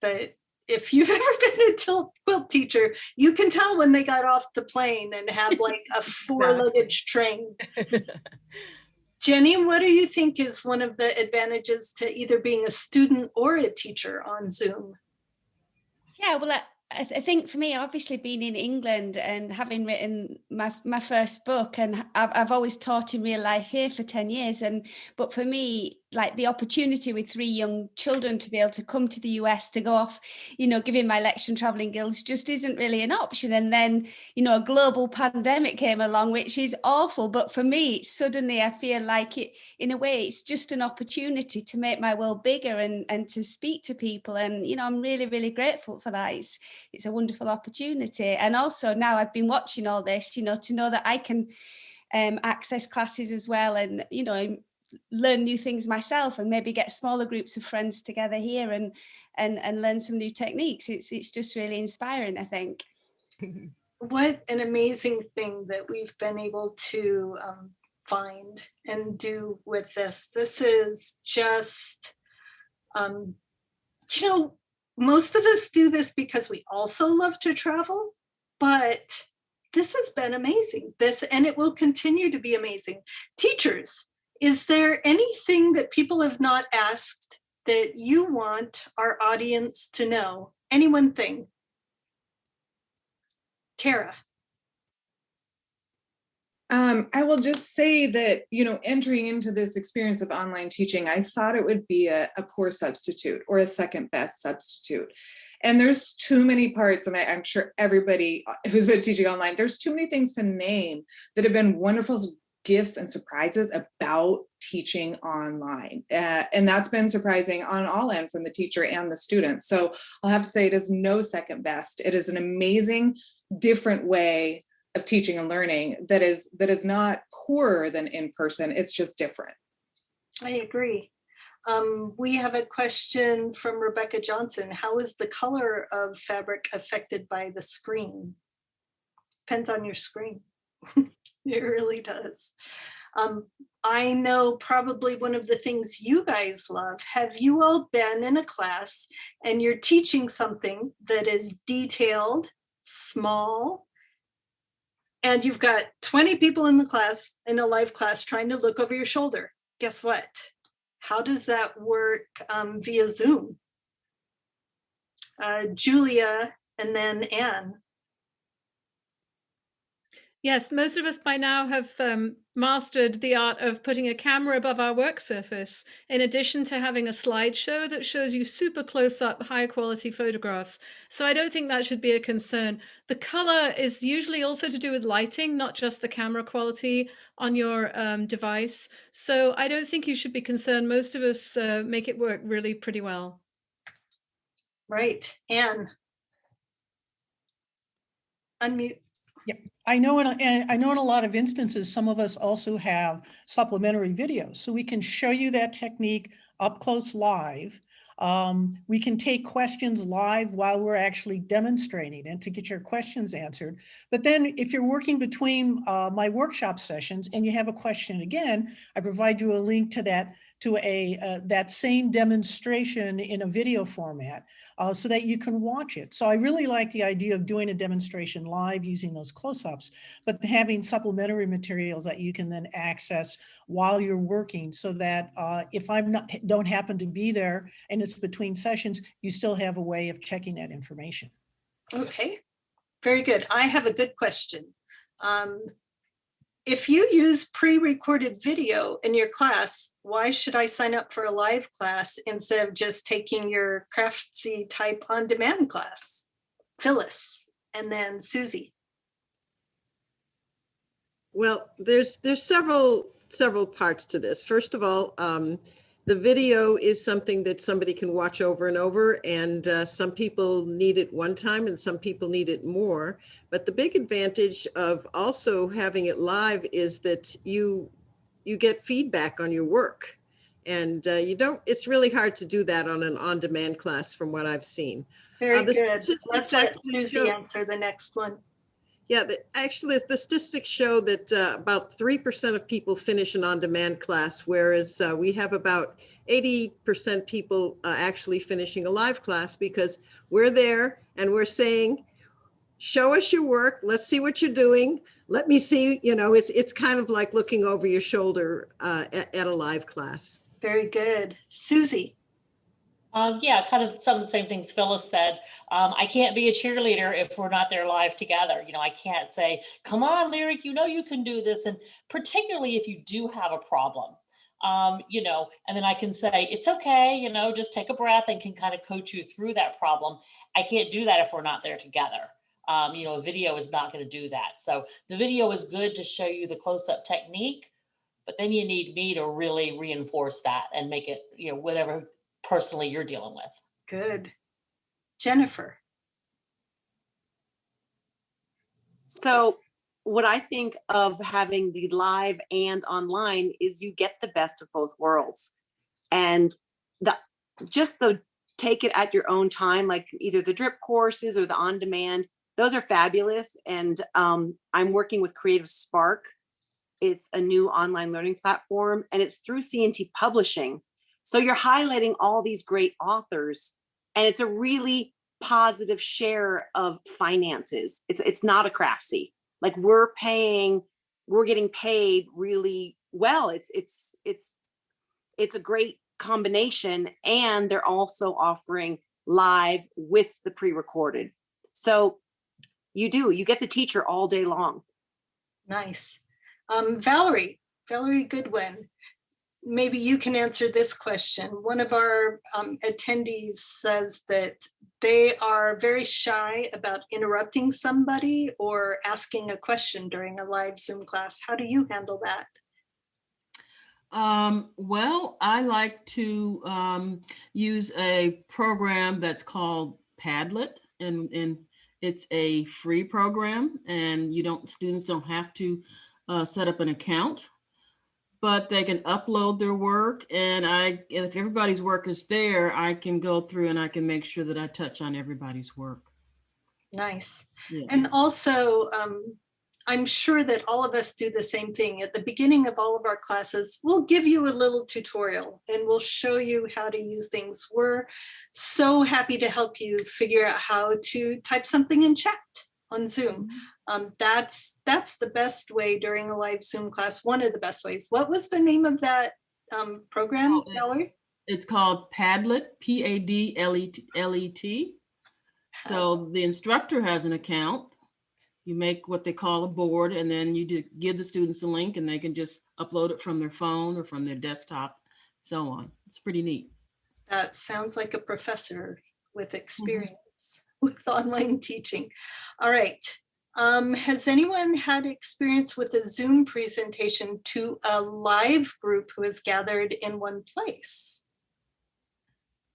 But if you've ever been a quilt teacher, you can tell when they got off the plane and have like a 4 luggage train. Jenni, what do you think is one of the advantages to either being a student or a teacher on Zoom? Yeah, well, I think for me, obviously being in England and having written my first book, and I've always taught in real life here for 10 years. But for me, like the opportunity with 3 young children to be able to come to the US to go off, giving my lecture and traveling guilds just isn't really an option. And then, a global pandemic came along, which is awful. But for me, suddenly I feel like it, in a way, it's just an opportunity to make my world bigger and to speak to people. And, I'm really, really grateful for that. It's a wonderful opportunity. And also now I've been watching all this, to know that I can access classes as well and, learn new things myself and maybe get smaller groups of friends together here and learn some new techniques. It's just really inspiring, I think. What an amazing thing that we've been able to find and do with this. This is just, most of us do this because we also love to travel, but this has been amazing. And it will continue to be amazing. Teachers, is there anything that people have not asked that you want our audience to know? Any one thing? Tara. I will just say that, entering into this experience of online teaching, I thought it would be a poor substitute or a second best substitute. And there's too many parts, and I'm sure everybody who's been teaching online, there's too many things to name that have been wonderful gifts and surprises about teaching online. And that's been surprising on all ends, from the teacher and the student. So I'll have to say it is no second best. It is an amazing, different way of teaching and learning that is not poorer than in person. It's just different. I agree. We have a question from Rebecca Johnson. How is the color of fabric affected by the screen? Depends on your screen. It really does. I know probably one of the things you guys love. Have you all been in a class and you're teaching something that is detailed, small, and you've got 20 people in the class, in a live class, trying to look over your shoulder? Guess what? How does that work via Zoom? Julia and then Anne. Yes, most of us by now have mastered the art of putting a camera above our work surface, in addition to having a slideshow that shows you super close-up, high-quality photographs. So I don't think that should be a concern. The color is usually also to do with lighting, not just the camera quality on your device. So I don't think you should be concerned. Most of us make it work really pretty well. Right. Anne. Unmute. Yep. I know in a lot of instances, some of us also have supplementary videos. So we can show you that technique up close live. We can take questions live while we're actually demonstrating and to get your questions answered. But then if you're working between my workshop sessions and you have a question again, I provide you a link to that that same demonstration in a video format so that you can watch it. So I really like the idea of doing a demonstration live using those close-ups, but having supplementary materials that you can then access while you're working, so that if don't happen to be there and it's between sessions, you still have a way of checking that information. Okay, very good. I have a good question. If you use pre-recorded video in your class, why should I sign up for a live class instead of just taking your Craftsy type on-demand class? Phyllis, and then Suzi. Well, there's several parts to this. First of all, the video is something that somebody can watch over and over, and some people need it one time and some people need it more. But the big advantage of also having it live is that you get feedback on your work, and it's really hard to do that on an on-demand class from what I've seen. Very good. Let's let Suzi answer the next one. Yeah, actually, the statistics show that about 3% of people finish an on-demand class, whereas we have about 80% people actually finishing a live class, because we're there and we're saying, show us your work, let's see what you're doing, let me see, it's kind of like looking over your shoulder at a live class. Very good. Suzi. Yeah, kind of some of the same things Phyllis said. I can't be a cheerleader if we're not there live together. I can't say, come on, Lyric, you can do this. And particularly if you do have a problem, and then I can say, it's okay, just take a breath and can kind of coach you through that problem. I can't do that if we're not there together. A video is not going to do that. So the video is good to show you the close-up technique, but then you need me to really reinforce that and make it, whatever personally you're dealing with. Good. Jennifer. So what I think of having the live and online is you get the best of both worlds. And take it at your own time, like either the drip courses or the on-demand, those are fabulous. And I'm working with Creative Spark. It's a new online learning platform, and it's through C&T Publishing. So you're highlighting all these great authors, and it's a really positive share of finances. It's not a Craftsy. Like we're getting paid really well. It's a great combination, and they're also offering live with the pre-recorded. So you get the teacher all day long. Nice. Valerie Goodwin, maybe you can answer this question. One of our attendees says that they are very shy about interrupting somebody or asking a question during a live Zoom class. How do you handle that? Well, I like to use a program that's called Padlet, and it's a free program, and students don't have to set up an account, but they can upload their work, and if everybody's work is there, I can go through and I can make sure that I touch on everybody's work. Nice. Yeah. And also, I'm sure that all of us do the same thing. At the beginning of all of our classes, we'll give you a little tutorial and we'll show you how to use things. We're so happy to help you figure out how to type something in chat on Zoom. That's the best way during a live Zoom class, one of the best ways. What was the name of that program, Valerie? It's called Padlet, Padlet. So the instructor has an account. You make what they call a board, and then you give the students a link, and they can just upload it from their phone or from their desktop, so on. It's pretty neat. That sounds like a professor with experience with online teaching. All right. Has anyone had experience with a Zoom presentation to a live group who is gathered in one place?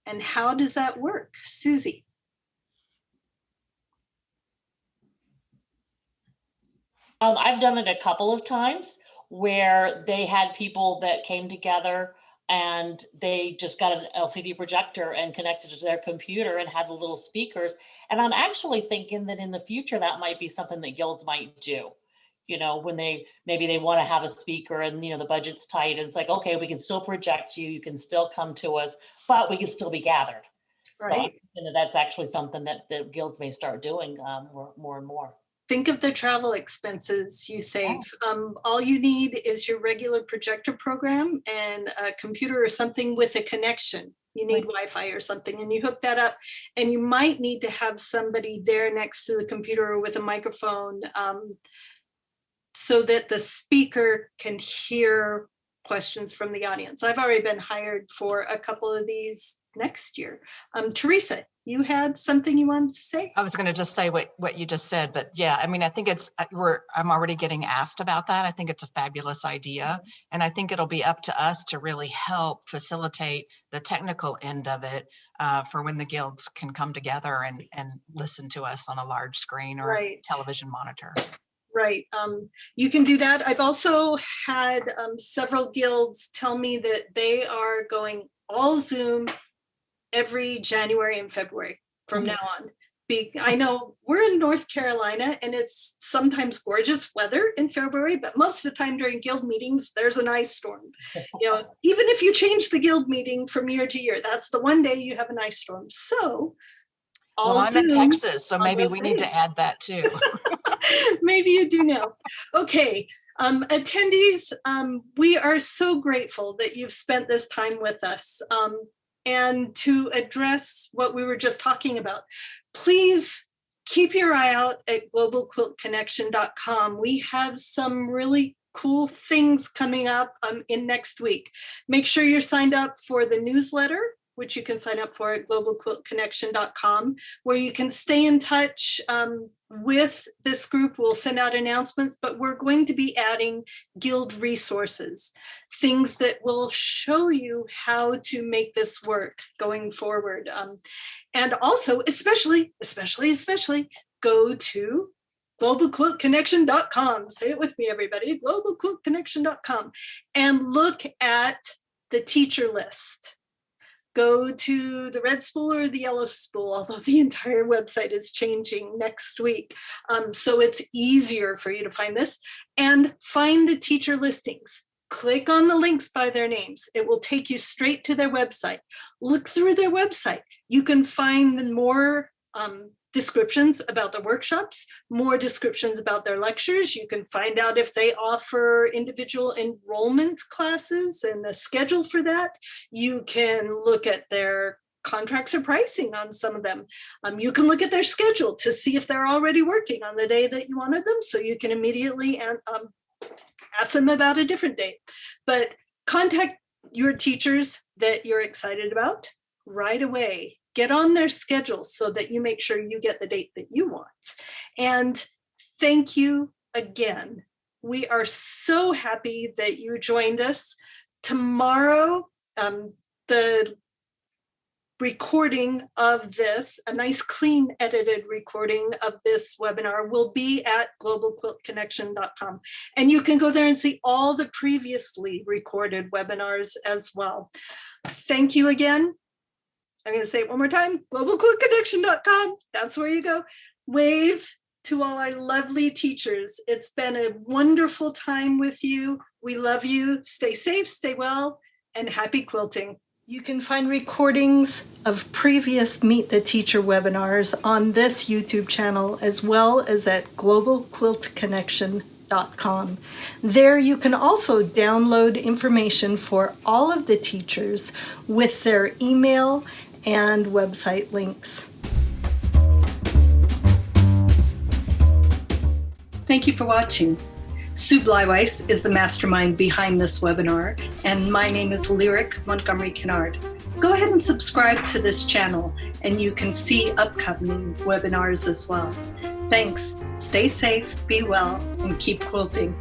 And how does that work? Suzi. I've done it a couple of times where they had people that came together and they just got an LCD projector and connected to their computer and had the little speakers. And I'm actually thinking that in the future, that might be something that guilds might do. You know, when maybe they want to have a speaker and, the budget's tight, and it's like, okay, we can still project you can still come to us, but we can still be gathered. Right. So that's actually something that the guilds may start doing more and more. Think of the travel expenses you save. All you need is your regular projector program and a computer or something with a connection. You need Wi-Fi or something, and you hook that up. And you might need to have somebody there next to the computer or with a microphone so that the speaker can hear questions from the audience. I've already been hired for a couple of these next year. Teresa, you had something you wanted to say? I was going to just say what you just said, but yeah, I mean, I think I'm already getting asked about that. I think it's a fabulous idea. And I think it'll be up to us to really help facilitate the technical end of it for when the guilds can come together and listen to us on a large screen or television monitor. Right. You can do that. I've also had several guilds tell me that they are going all Zoom every January and February from now on. I know we're in North Carolina and it's sometimes gorgeous weather in February, but most of the time during guild meetings, there's an ice storm. Even if you change the guild meeting from year to year, that's the one day you have an ice storm. So I'm in Texas, so maybe we need to add that too. Maybe you do know. Okay. Attendees, we are so grateful that you've spent this time with us. And to address what we were just talking about, please keep your eye out at globalquiltconnection.com. We have some really cool things coming up in next week. Make sure you're signed up for the newsletter, which you can sign up for at globalquiltconnection.com, where you can stay in touch with this group. We'll send out announcements, but we're going to be adding guild resources, things that will show you how to make this work going forward. And also, especially, go to globalquiltconnection.com. Say it with me, everybody, globalquiltconnection.com, and look at the teacher list. Go to the red spool or the yellow spool, although the entire website is changing next week. So it's easier for you to find this, and find the teacher listings. Click on the links by their names. It will take you straight to their website. Look through their website. You can find more descriptions about the workshops, more descriptions about their lectures. You can find out if they offer individual enrollment classes and the schedule for that. You can look at their contracts or pricing on some of them. You can look at their schedule to see if they're already working on the day that you wanted them, so you can immediately ask them about a different date. But contact your teachers that you're excited about right away. Get on their schedules so that you make sure you get the date that you want. And thank you again. We are so happy that you joined us. Tomorrow, the recording of this, a nice clean edited recording of this webinar, will be at globalquiltconnection.com. And you can go there and see all the previously recorded webinars as well. Thank you again. I'm going to say it one more time, globalquiltconnection.com. That's where you go. Wave to all our lovely teachers. It's been a wonderful time with you. We love you. Stay safe, stay well, and happy quilting. You can find recordings of previous Meet the Teacher webinars on this YouTube channel, as well as at globalquiltconnection.com. There you can also download information for all of the teachers with their email and website links. Thank you for watching. Sue Bleiweiss is the mastermind behind this webinar, and my name is Lyric Montgomery Kennard. Go ahead and subscribe to this channel, and you can see upcoming webinars as well. Thanks. Stay safe, be well, and keep quilting.